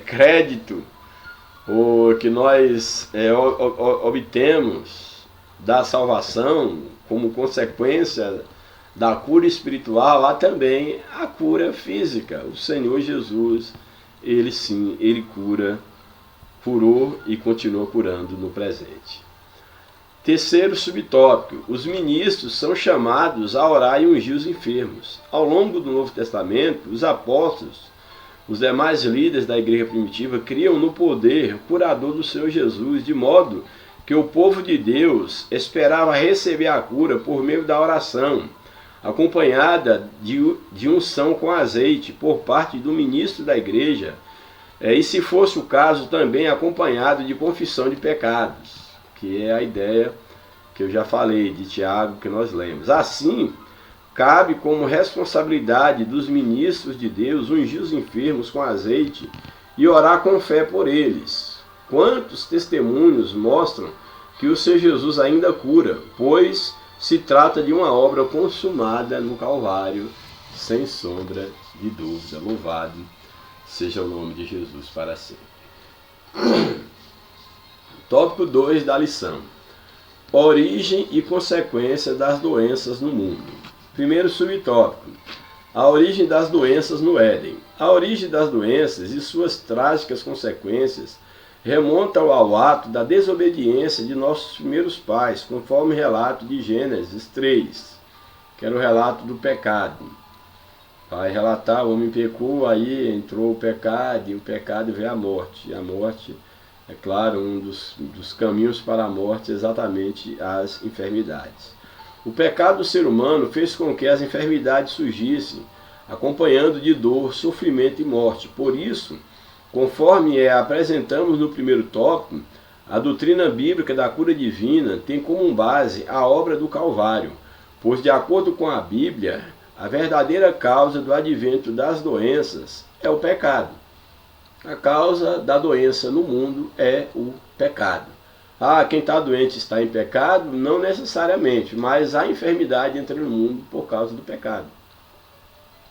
crédito o que nós obtemos da salvação, como consequência da cura espiritual, há também a cura física. O Senhor Jesus, ele sim, ele curou e continua curando no presente. Terceiro subtópico, os ministros são chamados a orar e ungir os enfermos. Ao longo do Novo Testamento, os apóstolos, os demais líderes da igreja primitiva, criam no poder curador do Senhor Jesus, de modo que o povo de Deus esperava receber a cura por meio da oração, acompanhada de unção com azeite por parte do ministro da igreja, e se fosse o caso também acompanhado de confissão de pecados, que é a ideia que eu já falei de Tiago, que nós lemos. Assim, cabe como responsabilidade dos ministros de Deus ungir os enfermos com azeite e orar com fé por eles. Quantos testemunhos mostram que o Senhor Jesus ainda cura, pois se trata de uma obra consumada no Calvário, sem sombra de dúvida. Louvado seja o nome de Jesus para sempre. Tópico 2 da lição: origem e consequência das doenças no mundo. Primeiro subtópico: a origem das doenças no Éden. A origem das doenças e suas trágicas consequências remontam ao ato da desobediência de nossos primeiros pais, conforme o relato de Gênesis 3, que era o relato do pecado. Vai relatar: o homem pecou, aí entrou o pecado, e o pecado veio a morte. E a morte, é claro, um dos caminhos para a morte, exatamente as enfermidades. O pecado do ser humano fez com que as enfermidades surgissem, acompanhando de dor, sofrimento e morte. Por isso, conforme apresentamos no primeiro tópico, a doutrina bíblica da cura divina tem como base a obra do Calvário, pois, de acordo com a Bíblia, a verdadeira causa do advento das doenças é o pecado. A causa da doença no mundo é o pecado. Quem está doente está em pecado? Não necessariamente, mas a enfermidade entra no mundo por causa do pecado.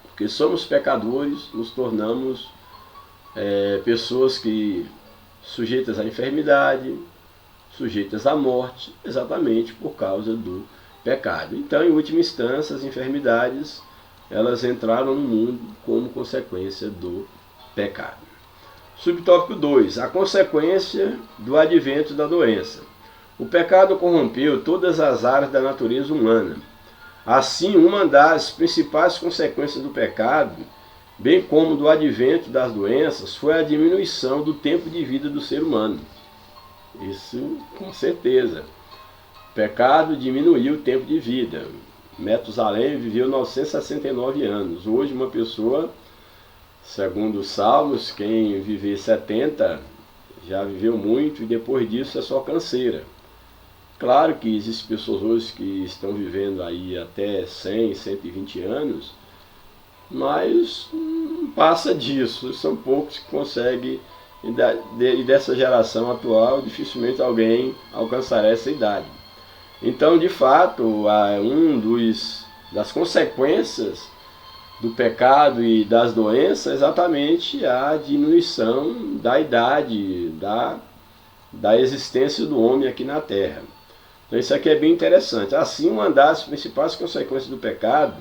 Porque somos pecadores, nos tornamos pessoas que sujeitas à enfermidade, sujeitas à morte, exatamente por causa do pecado. Então, em última instância, as enfermidades, elas entraram no mundo como consequência do pecado. Subtópico 2. A consequência do advento da doença. O pecado corrompeu todas as áreas da natureza humana. Assim, uma das principais consequências do pecado, bem como do advento das doenças, foi a diminuição do tempo de vida do ser humano. Isso, com certeza. O pecado diminuiu o tempo de vida. Metusalém viveu 969 anos. Hoje, uma pessoa, segundo os Salmos, quem viver 70 já viveu muito, e depois disso é só canseira. Claro que existem pessoas hoje que estão vivendo aí até 100, 120 anos, mas não passa disso. São poucos que conseguem, e dessa geração atual, dificilmente alguém alcançará essa idade. Então, de fato, das consequências do pecado e das doenças é exatamente a diminuição da idade, da existência do homem aqui na Terra. Então isso aqui é bem interessante. Assim, uma das principais consequências do pecado,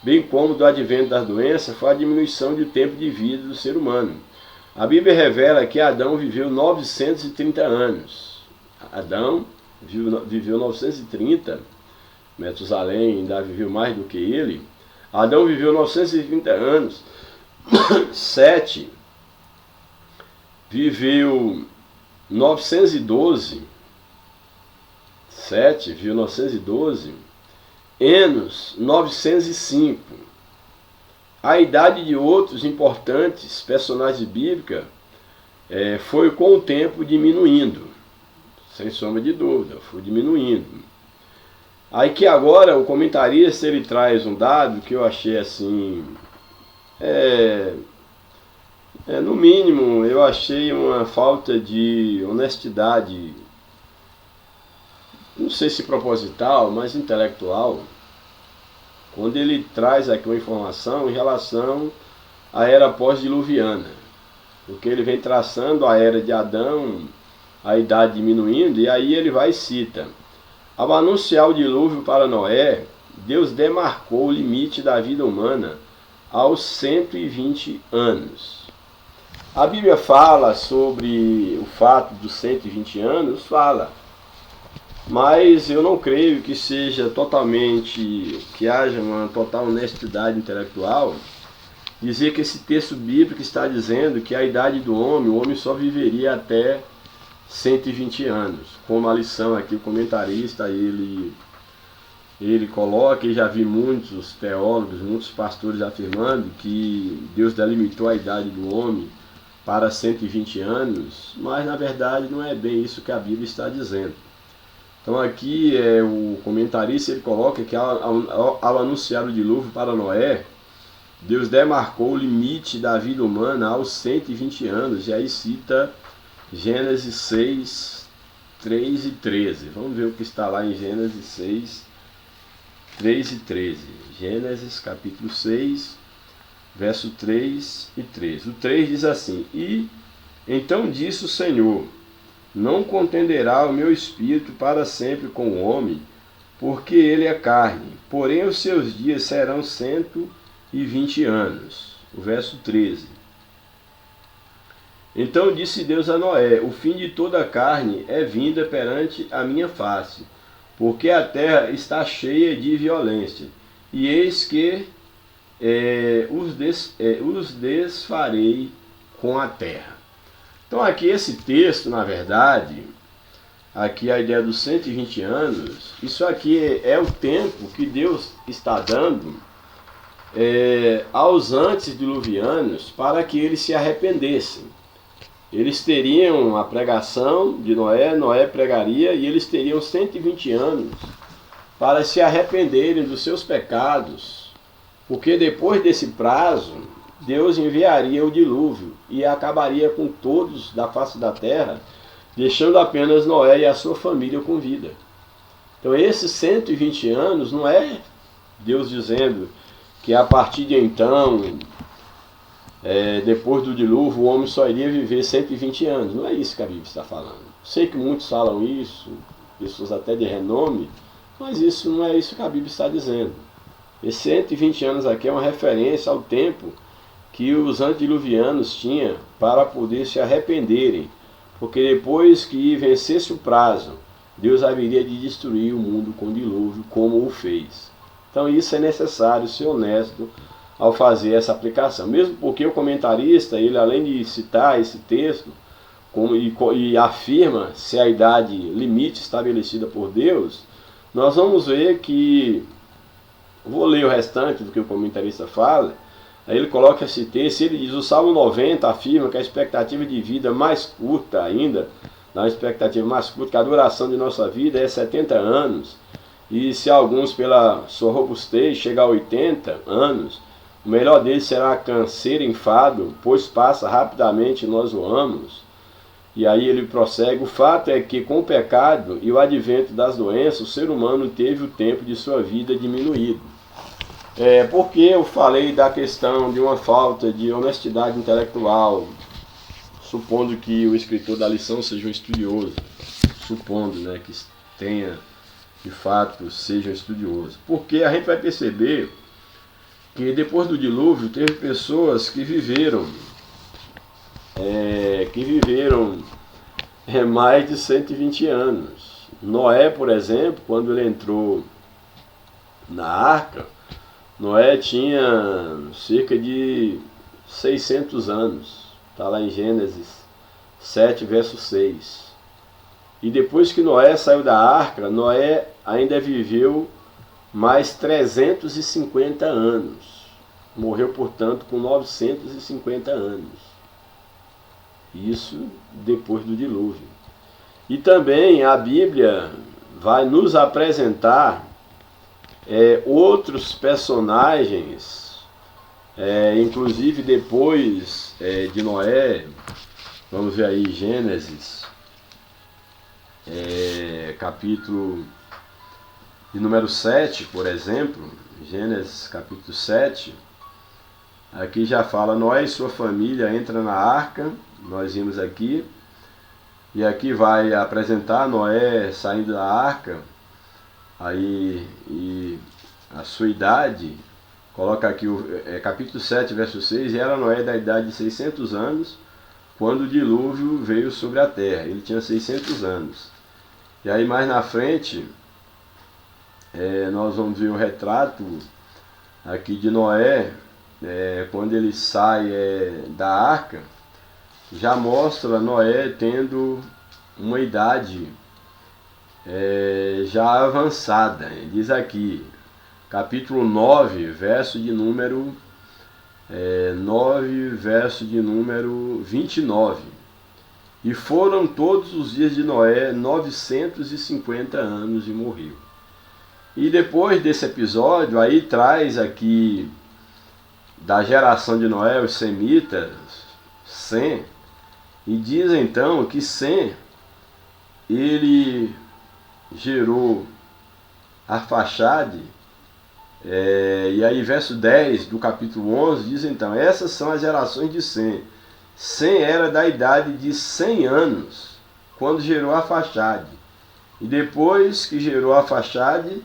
bem como do advento das doenças, foi a diminuição do tempo de vida do ser humano. A Bíblia revela que Adão viveu 930 anos. Adão viveu 930, Metusalém ainda viveu mais do que ele. Adão viveu 930 anos, Sete viveu 912, Enos 905. A idade de outros importantes personagens bíblicos foi com o tempo diminuindo, sem sombra de dúvida, foi diminuindo. Aí que agora o comentarista ele traz um dado que eu achei assim, no mínimo eu achei uma falta de honestidade, não sei se proposital, mas intelectual, quando ele traz aqui uma informação em relação à era pós-diluviana, porque ele vem traçando a era de Adão, a idade diminuindo, e aí ele vai e cita: ao anunciar o dilúvio para Noé, Deus demarcou o limite da vida humana aos 120 anos. A Bíblia fala sobre o fato dos 120 anos, mas eu não creio que seja que haja uma total honestidade intelectual dizer que esse texto bíblico está dizendo que a idade do homem, o homem só viveria até 120 anos. Como a lição aqui, o comentarista, ele coloca, e já vi muitos teólogos, muitos pastores afirmando que Deus delimitou a idade do homem para 120 anos, mas na verdade não é bem isso que a Bíblia está dizendo. Então aqui o comentarista ele coloca que ao anunciar o dilúvio para Noé, Deus demarcou o limite da vida humana aos 120 anos, e aí cita Gênesis 6, 3 e 13. Vamos ver o que está lá em Gênesis 6, 3 e 13. Gênesis capítulo 6, verso 3 e 13. O 3 diz assim: e então disse o Senhor: não contenderá o meu espírito para sempre com o homem, porque ele é carne, porém os seus dias serão 120 anos. O verso 13. Então disse Deus a Noé: o fim de toda a carne é vinda perante a minha face, porque a terra está cheia de violência, e eis que os desfarei com a terra. Então aqui esse texto, na verdade, aqui a ideia dos 120 anos, isso aqui é o tempo que Deus está dando aos antediluvianos para que eles se arrependessem. Eles teriam a pregação de Noé, Noé pregaria, e eles teriam 120 anos para se arrependerem dos seus pecados, porque depois desse prazo, Deus enviaria o dilúvio e acabaria com todos da face da terra, deixando apenas Noé e a sua família com vida. Então esses 120 anos não é Deus dizendo que a partir de então, depois do dilúvio, o homem só iria viver 120 anos. Não é isso que a Bíblia está falando. Sei que muitos falam isso, pessoas até de renome, mas isso não é isso que a Bíblia está dizendo. Esses 120 anos aqui é uma referência ao tempo que os antediluvianos tinham para poder se arrependerem, porque depois que vencesse o prazo, Deus haveria de destruir o mundo com dilúvio, como o fez. Então isso é necessário ser honesto ao fazer essa aplicação, mesmo porque o comentarista, ele além de citar esse texto e afirma se a idade limite estabelecida por Deus, nós vamos ver que, vou ler o restante do que o comentarista fala. Aí ele coloca esse texto, ele diz: o Salmo 90 afirma que a expectativa de vida mais curta ainda, na expectativa mais curta, que a duração de nossa vida é 70 anos, e se alguns pela sua robustez chegar a 80 anos, o melhor deles será canseiro e enfado, pois passa rapidamente e nós voamos. E aí ele prossegue: o fato é que com o pecado e o advento das doenças, o ser humano teve o tempo de sua vida diminuído. Porque eu falei da questão de uma falta de honestidade intelectual, supondo que o escritor da lição seja um estudioso, supondo, que tenha, de fato, seja um estudioso. Porque a gente vai perceber que depois do dilúvio teve pessoas que viveram mais de 120 anos. Noé, por exemplo, quando ele entrou na arca, Noé tinha cerca de 600 anos. Está lá em Gênesis 7, verso 6. E depois que Noé saiu da arca, Noé ainda viveu mais 350 anos. Morreu, portanto, com 950 anos. Isso depois do dilúvio. E também a Bíblia vai nos apresentar outros personagens, inclusive depois de Noé. Vamos ver aí Gênesis, capítulo de número 7, por exemplo. Gênesis capítulo 7, aqui já fala: Noé e sua família entram na arca. Nós vimos aqui, e aqui vai apresentar Noé saindo da arca, aí, e a sua idade, coloca aqui capítulo 7, verso 6, e era Noé da idade de 600 anos, quando o dilúvio veio sobre a terra. Ele tinha 600 anos. E aí mais na frente, nós vamos ver o retrato aqui de Noé, quando ele sai da arca, já mostra Noé tendo uma idade já avançada. Ele diz aqui, capítulo 9, verso de número 29. E foram todos os dias de Noé 950 anos e morreu. E depois desse episódio, aí traz aqui da geração de Noé, os semitas, Sem, e diz então que Sem, ele gerou Arfaxade, e aí verso 10 do capítulo 11 diz então: essas são as gerações de Sem. Sem era da idade de 100 anos, quando gerou Arfaxade. E depois que gerou Arfaxade,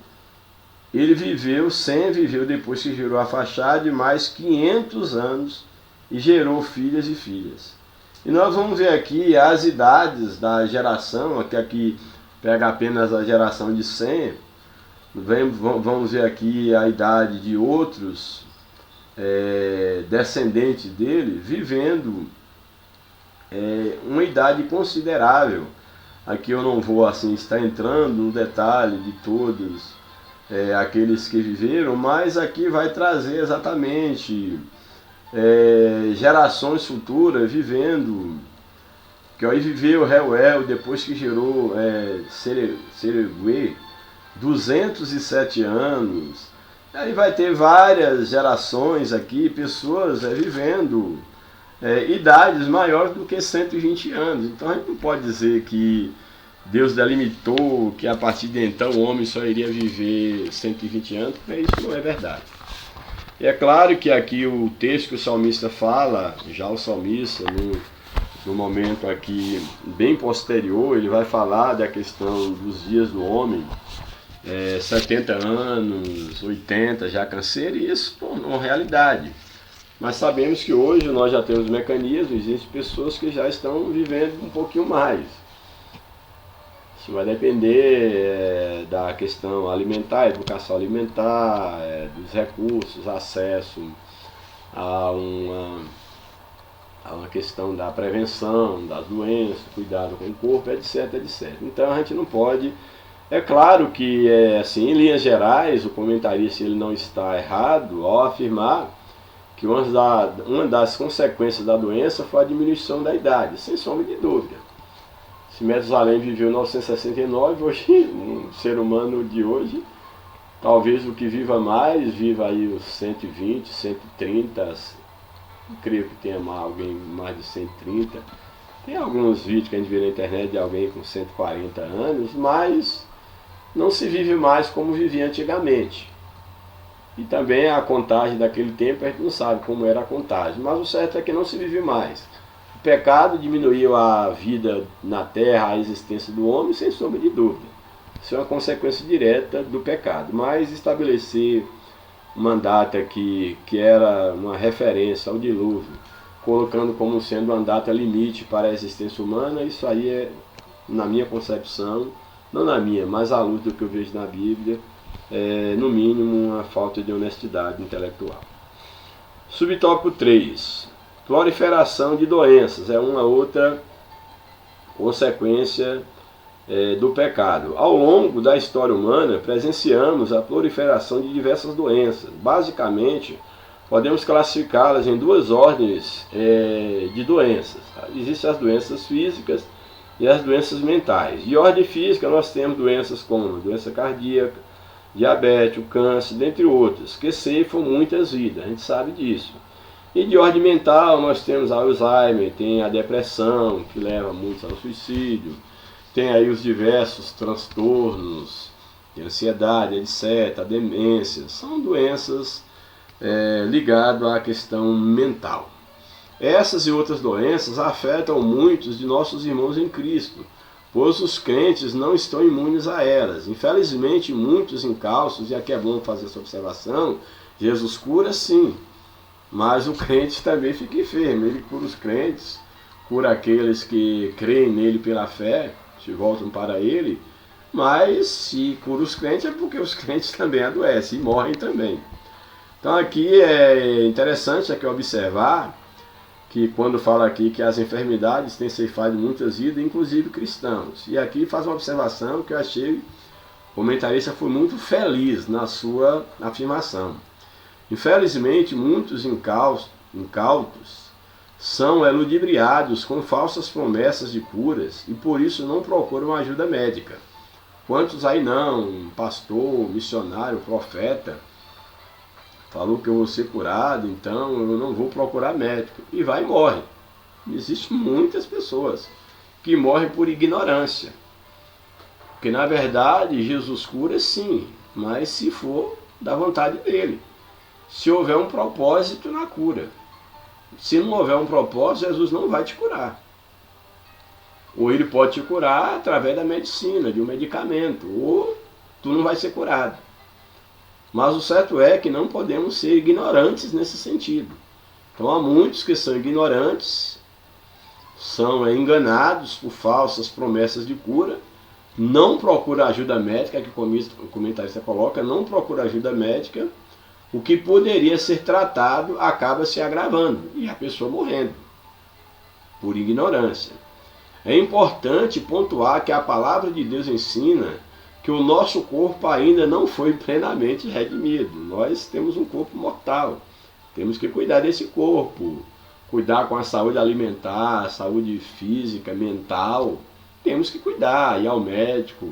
Sem viveu depois que gerou Arfaxade mais 500 anos e gerou filhas e filhas. E nós vamos ver aqui as idades da geração, que aqui pega apenas a geração de Sem. Vamos ver aqui a idade de outros descendentes dele, vivendo uma idade considerável. Aqui eu não vou assim estar entrando no detalhe de todos aqueles que viveram, mas aqui vai trazer exatamente gerações futuras vivendo, que aí viveu Reuel, depois que gerou Seregue, 207 anos. Aí vai ter várias gerações aqui, pessoas vivendo idades maiores do que 120 anos. Então a gente não pode dizer que Deus delimitou que a partir de então o homem só iria viver 120 anos, porque isso não é verdade. E é claro que aqui o texto que o salmista fala, já o salmista, no momento aqui bem posterior, ele vai falar da questão dos dias do homem, 70 anos, 80, já canseiro, e isso tornou uma realidade. Mas sabemos que hoje nós já temos mecanismos, existem pessoas que já estão vivendo um pouquinho mais. Isso vai depender da questão alimentar, educação alimentar, dos recursos, acesso a uma questão da prevenção das doenças, cuidado com o corpo, etc, etc. Então a gente não pode... É claro que, assim, em linhas gerais, o comentarista ele não está errado ao afirmar que uma das consequências da doença foi a diminuição da idade, sem sombra de dúvida. Se Metusalém viveu em 969, hoje, um ser humano de hoje, talvez o que viva mais, viva aí os 120, 130, eu creio que tenha alguém mais de 130. Tem alguns vídeos que a gente vê na internet de alguém com 140 anos, mas não se vive mais como vivia antigamente. E também a contagem daquele tempo a gente não sabe como era a contagem, mas o certo é que não se vive mais. O pecado diminuiu a vida na terra, a existência do homem, sem sombra de dúvida. Isso é uma consequência direta do pecado. Mas estabelecer uma data que era uma referência ao dilúvio, colocando como sendo uma data limite para a existência humana, isso aí é, na minha concepção, não na minha, mas à luz do que eu vejo na Bíblia, no mínimo uma falta de honestidade intelectual. Subtópico 3. Proliferação de doenças é uma outra consequência do pecado. Ao longo da história humana, presenciamos a proliferação de diversas doenças. Basicamente, podemos classificá-las em duas ordens de doenças. Existem as doenças físicas e as doenças mentais. De ordem física, nós temos doenças como doença cardíaca, diabetes, o câncer, dentre outras, que ceifam muitas vidas, a gente sabe disso. E de ordem mental, nós temos Alzheimer, tem a depressão, que leva muitos ao suicídio, tem aí os diversos transtornos de ansiedade, etc., a demência, são doenças ligadas à questão mental. Essas e outras doenças afetam muitos de nossos irmãos em Cristo, pois os crentes não estão imunes a elas. Infelizmente, muitos incautos, e aqui é bom fazer essa observação, Jesus cura sim, mas o crente também fica enfermo. Ele cura os crentes, cura aqueles que creem nele pela fé, se voltam para ele, mas se cura os crentes é porque os crentes também adoecem e morrem também. Então aqui é interessante aqui observar que quando fala aqui que as enfermidades têm ceifado muitas vidas, inclusive cristãos. E aqui faz uma observação que eu achei, o comentarista foi muito feliz na sua afirmação. Infelizmente, muitos incautos são ludibriados com falsas promessas de curas e por isso não procuram ajuda médica. Quantos aí não, pastor, missionário, profeta, falou que eu vou ser curado, então eu não vou procurar médico. E vai e morre. Existem muitas pessoas que morrem por ignorância. Porque na verdade Jesus cura sim, mas se for da vontade dele. Se houver um propósito na cura. Se não houver um propósito, Jesus não vai te curar. Ou ele pode te curar através da medicina, de um medicamento, ou tu não vai ser curado. Mas o certo é que não podemos ser ignorantes nesse sentido. Então há muitos que são ignorantes, são enganados por falsas promessas de cura, não procura ajuda médica, que o comentarista coloca, não procura ajuda médica, o que poderia ser tratado acaba se agravando e a pessoa morrendo, por ignorância. É importante pontuar que a palavra de Deus ensina que o nosso corpo ainda não foi plenamente redimido. Nós temos um corpo mortal, temos que cuidar desse corpo, cuidar com a saúde alimentar, saúde física, mental. Temos que cuidar, ir ao médico,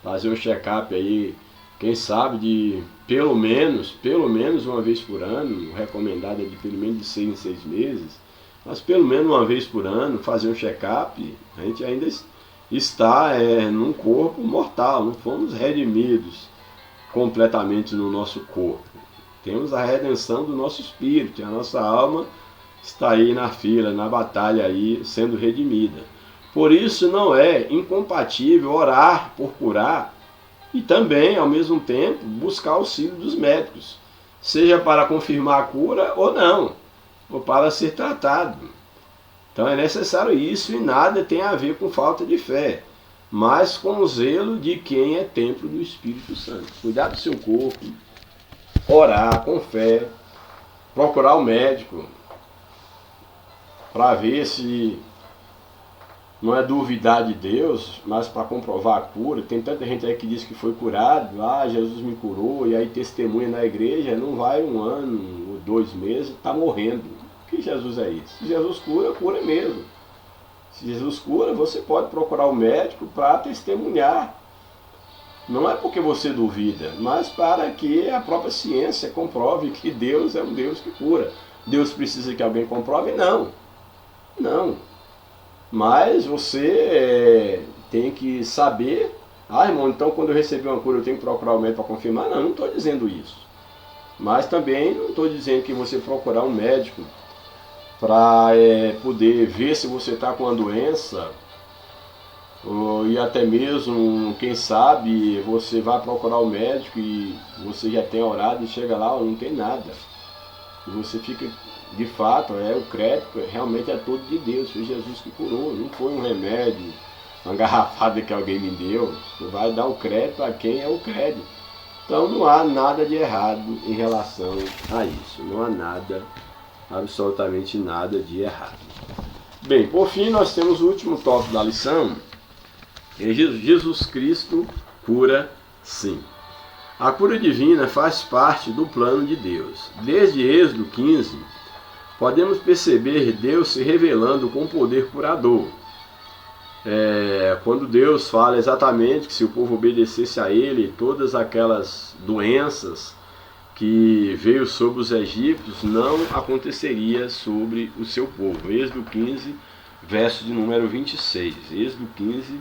fazer um check-up aí, quem sabe de pelo menos uma vez por ano, recomendado é de pelo menos de 6 em 6 meses, mas pelo menos uma vez por ano, fazer um check-up. A gente ainda está num corpo mortal, não fomos redimidos completamente no nosso corpo. Temos a redenção do nosso espírito, e a nossa alma está aí na fila, na batalha aí, sendo redimida. Por isso não é incompatível orar por curar e também, ao mesmo tempo, buscar auxílio dos médicos, seja para confirmar a cura ou não, ou para ser tratado. Então é necessário isso, e nada tem a ver com falta de fé, mas com o zelo de quem é templo do Espírito Santo. Cuidar do seu corpo, orar com fé, procurar o médico para ver se não é duvidar de Deus, mas para comprovar a cura. Tem tanta gente aí que diz que foi curado, Jesus me curou, e aí testemunha na igreja, não vai 1 ano ou 2 meses, está morrendo. Que Jesus é esse? Se Jesus cura, cura mesmo. Se Jesus cura, você pode procurar o médico para testemunhar. Não é porque você duvida, mas para que a própria ciência comprove que Deus é um Deus que cura. Deus precisa que alguém comprove? Não. Não. Mas você tem que saber, irmão, então quando eu receber uma cura eu tenho que procurar o médico para confirmar? Não estou dizendo isso. Mas também não estou dizendo que você procurar um médico para poder ver se você está com uma doença, e até mesmo, quem sabe, você vai procurar o médico e você já tem orado e chega lá, não tem nada. E você fica, de fato, o crédito realmente é todo de Deus, foi Jesus que curou, não foi um remédio, uma garrafada que alguém me deu. Você vai dar o crédito a quem é o crédito. Então não há nada de errado em relação a isso, não há nada, absolutamente nada de errado. Bem, por fim nós temos o último tópico da lição. Jesus Cristo cura sim. A cura divina faz parte do plano de Deus. Desde Êxodo 15, podemos perceber Deus se revelando com poder curador. Quando Deus fala exatamente que se o povo obedecesse a Ele, todas aquelas doenças que veio sobre os egípcios não aconteceria sobre o seu povo. Êxodo 15, verso de número 26. Êxodo 15,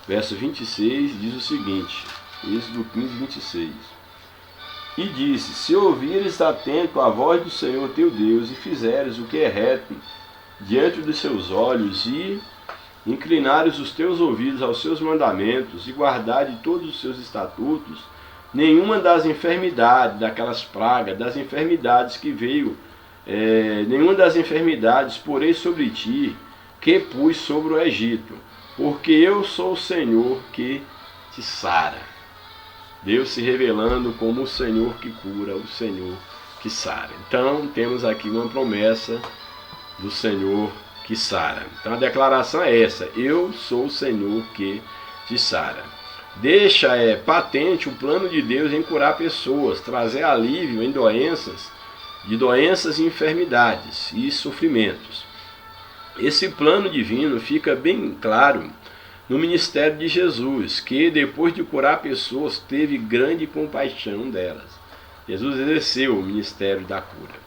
verso 26 diz o seguinte, Êxodo 15, 26. E disse, se ouvires atento a voz do Senhor teu Deus, e fizeres o que é reto diante dos seus olhos, e inclinares os teus ouvidos aos seus mandamentos, e guardares todos os seus estatutos, nenhuma das enfermidades, daquelas pragas, das enfermidades que veio, nenhuma das enfermidades porei sobre ti, que pus sobre o Egito, porque eu sou o Senhor que te sara. Deus se revelando como o Senhor que cura, o Senhor que sara. Então temos aqui uma promessa do Senhor que sara. Então a declaração é essa, eu sou o Senhor que te sara. Deixa patente o plano de Deus em curar pessoas, trazer alívio em doenças e enfermidades e sofrimentos. Esse plano divino fica bem claro no ministério de Jesus, que depois de curar pessoas, teve grande compaixão delas. Jesus exerceu o ministério da cura.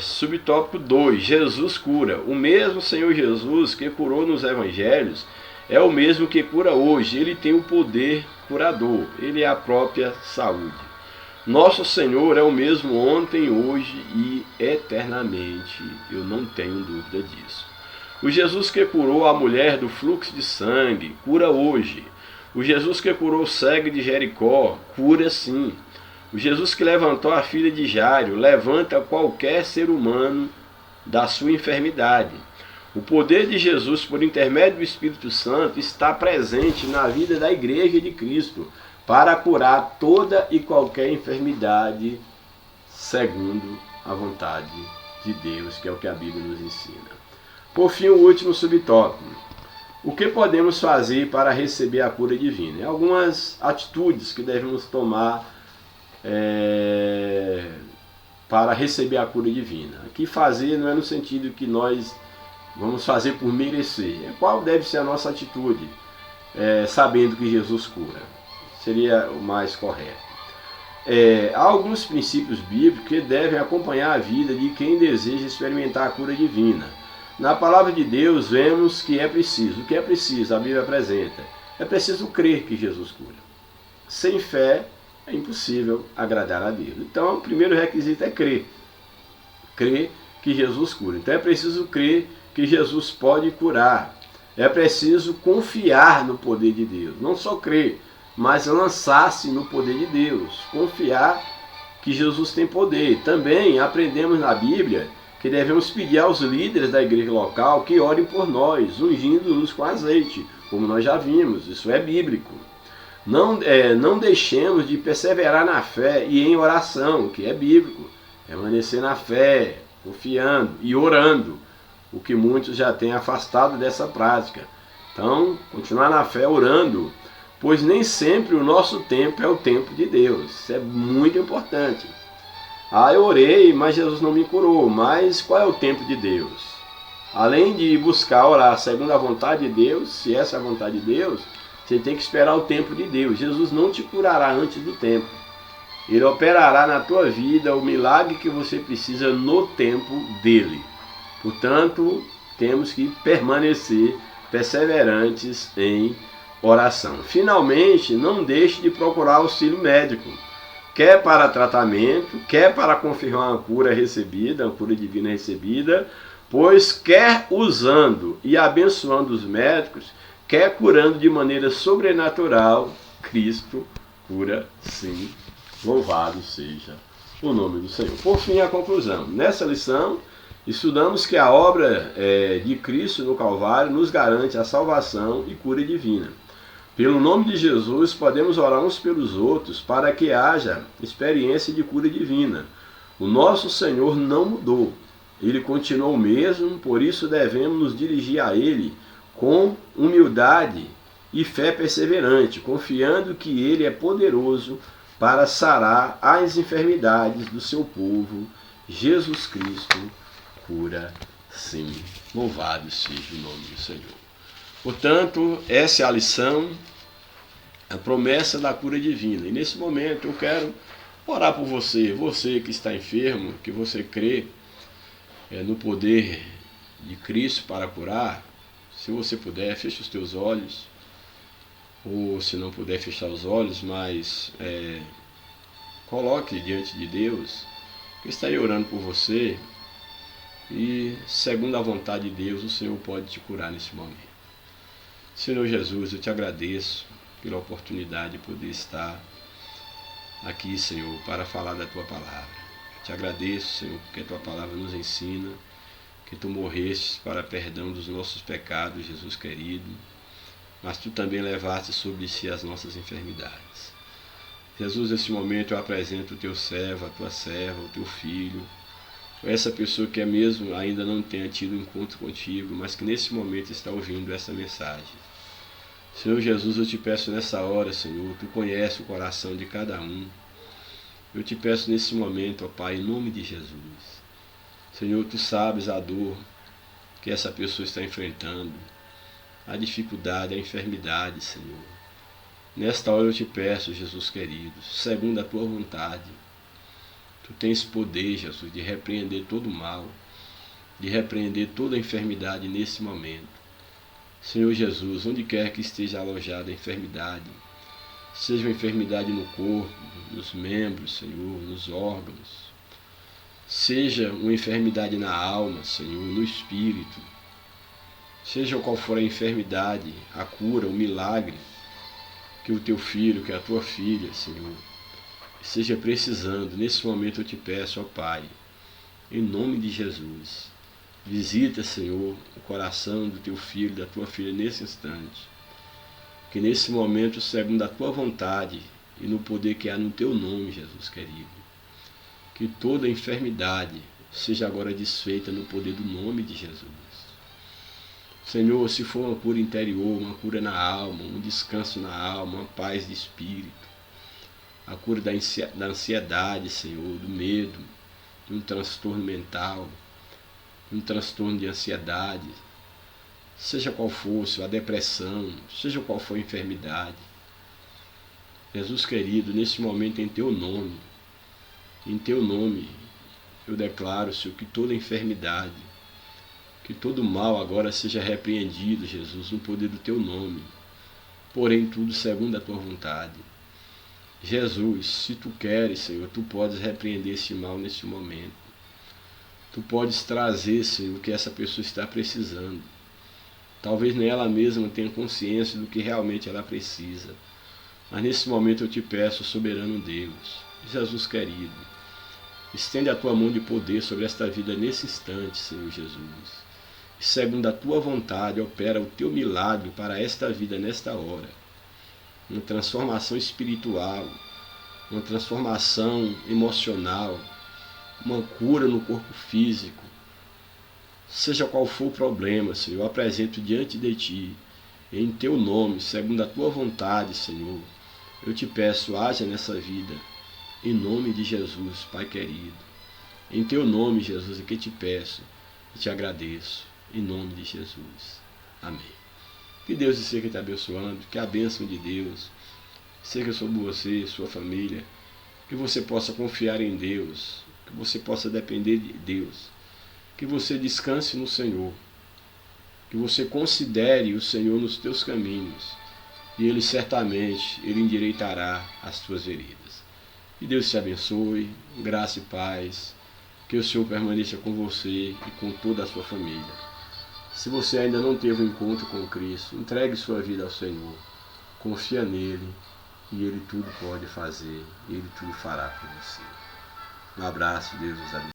Subtópico 2, Jesus cura. O mesmo Senhor Jesus que curou nos evangelhos é o mesmo que cura hoje. Ele tem o poder curador, ele é a própria saúde. Nosso Senhor é o mesmo ontem, hoje e eternamente. Eu não tenho dúvida disso. O Jesus que curou a mulher do fluxo de sangue, cura hoje. O Jesus que curou o cego de Jericó, cura sim. O Jesus que levantou a filha de Jairo, levanta qualquer ser humano da sua enfermidade. O poder de Jesus, por intermédio do Espírito Santo, está presente na vida da Igreja de Cristo para curar toda e qualquer enfermidade segundo a vontade de Deus, que é o que a Bíblia nos ensina. Por fim, o último subtópico. O que podemos fazer para receber a cura divina? Algumas atitudes que devemos tomar para receber a cura divina. Aqui fazer não é no sentido que nós vamos fazer por merecer. Qual deve ser a nossa atitude, sabendo que Jesus cura? Seria o mais correto. Há alguns princípios bíblicos que devem acompanhar a vida de quem deseja experimentar a cura divina. Na palavra de Deus vemos que é preciso. O que é preciso? A Bíblia apresenta. É preciso crer que Jesus cura. Sem fé é impossível agradar a Deus. Então, o primeiro requisito é crer. Crer que Jesus cura. Então é preciso crer que Jesus pode curar. É preciso confiar no poder de Deus. Não só crer, mas lançar-se no poder de Deus. Confiar que Jesus tem poder. Também aprendemos na Bíblia que devemos pedir aos líderes da igreja local que orem por nós, ungindo-nos com azeite, como nós já vimos. Isso é bíblico. Não deixemos de perseverar na fé e em oração, que é bíblico. Permanecer na fé, confiando e orando, o que muitos já têm afastado dessa prática. Então, continuar na fé orando, pois nem sempre o nosso tempo é o tempo de Deus. Isso é muito importante. Eu orei, mas Jesus não me curou. Mas qual é o tempo de Deus? Além de buscar orar segundo a vontade de Deus, se essa é a vontade de Deus, você tem que esperar o tempo de Deus. Jesus não te curará antes do tempo. Ele operará na tua vida o milagre que você precisa no tempo dele. Portanto, temos que permanecer perseverantes em oração. Finalmente, não deixe de procurar auxílio médico. Quer para tratamento, quer para confirmar uma cura recebida, uma cura divina recebida, pois quer usando e abençoando os médicos, quer curando de maneira sobrenatural, Cristo cura sim. Louvado seja o nome do Senhor. Por fim, a conclusão. Nessa lição, estudamos que a obra de Cristo no Calvário nos garante a salvação e cura divina. Pelo nome de Jesus, podemos orar uns pelos outros para que haja experiência de cura divina. O nosso Senhor não mudou. Ele continuou o mesmo, por isso devemos nos dirigir a Ele com humildade e fé perseverante, confiando que Ele é poderoso para sarar as enfermidades do seu povo. Jesus Cristo cura sim. Louvado seja o nome do Senhor. Portanto, essa é a lição, a promessa da cura divina. E nesse momento eu quero orar por você, você que está enfermo, que você crê no poder de Cristo para curar. Se você puder, feche os teus olhos, ou se não puder fechar os olhos, mas coloque diante de Deus, que eu estarei orando por você, e segundo a vontade de Deus, o Senhor pode te curar nesse momento. Senhor Jesus, eu te agradeço pela oportunidade de poder estar aqui, Senhor, para falar da Tua palavra. Eu te agradeço, Senhor, porque a Tua palavra nos ensina que Tu morrestes para perdão dos nossos pecados, Jesus querido, mas Tu também levaste sobre si as nossas enfermidades. Jesus, nesse momento eu apresento o Teu servo, a Tua serva, o Teu filho, essa pessoa que mesmo ainda não tenha tido um encontro contigo, mas que nesse momento está ouvindo essa mensagem. Senhor Jesus, eu te peço nessa hora, Senhor, Tu conheces o coração de cada um. Eu te peço nesse momento, ó Pai, em nome de Jesus. Senhor, Tu sabes a dor que essa pessoa está enfrentando, a dificuldade, a enfermidade, Senhor. Nesta hora eu te peço, Jesus querido, segundo a Tua vontade, Tu tens poder, Jesus, de repreender todo o mal, de repreender toda a enfermidade nesse momento. Senhor Jesus, onde quer que esteja alojada a enfermidade, seja uma enfermidade no corpo, nos membros, Senhor, nos órgãos, seja uma enfermidade na alma, Senhor, no espírito, Seja qual for a enfermidade, a cura, o milagre que o teu filho, que a tua filha, Senhor, esteja precisando, nesse momento eu te peço, ó Pai, em nome de Jesus, visita, Senhor, o coração do teu filho, da tua filha nesse instante. Que nesse momento, segundo a tua vontade e no poder que há no teu nome, Jesus querido, que toda enfermidade seja agora desfeita no poder do nome de Jesus. Senhor, se for uma cura interior, uma cura na alma, um descanso na alma, uma paz de espírito, a cura da ansiedade, Senhor, do medo, de um transtorno mental, um transtorno de ansiedade, seja qual for, a depressão, seja qual for a enfermidade. Jesus querido, nesse momento em teu nome, eu declaro, Senhor, que toda enfermidade, que todo mal agora seja repreendido, Jesus, no poder do teu nome, porém tudo segundo a tua vontade. Jesus, se tu queres, Senhor, tu podes repreender esse mal nesse momento. Tu podes trazer, Senhor, o que essa pessoa está precisando. Talvez nem ela mesma tenha consciência do que realmente ela precisa. Mas nesse momento eu te peço, soberano Deus, Jesus querido, estende a tua mão de poder sobre esta vida nesse instante, Senhor Jesus. E segundo a tua vontade, opera o teu milagre para esta vida nesta hora. Uma transformação espiritual, uma transformação emocional, uma cura no corpo físico. Seja qual for o problema, Senhor, eu apresento diante de Ti, em Teu nome, segundo a Tua vontade, Senhor. Eu te peço, haja nessa vida, em nome de Jesus, Pai querido. Em Teu nome, Jesus, é que te peço e te agradeço, em nome de Jesus. Amém. Que Deus esteja te abençoando, que a bênção de Deus seja sobre você e sua família, que você possa confiar em Deus, que você possa depender de Deus, que você descanse no Senhor, que você considere o Senhor nos teus caminhos, e Ele certamente, Ele endireitará as tuas veredas. Que Deus te abençoe, graça e paz, que o Senhor permaneça com você e com toda a sua família. Se você ainda não teve um encontro com Cristo, entregue sua vida ao Senhor, confia nele, e Ele tudo pode fazer, e Ele tudo fará por você. Um abraço, Deus os abençoe.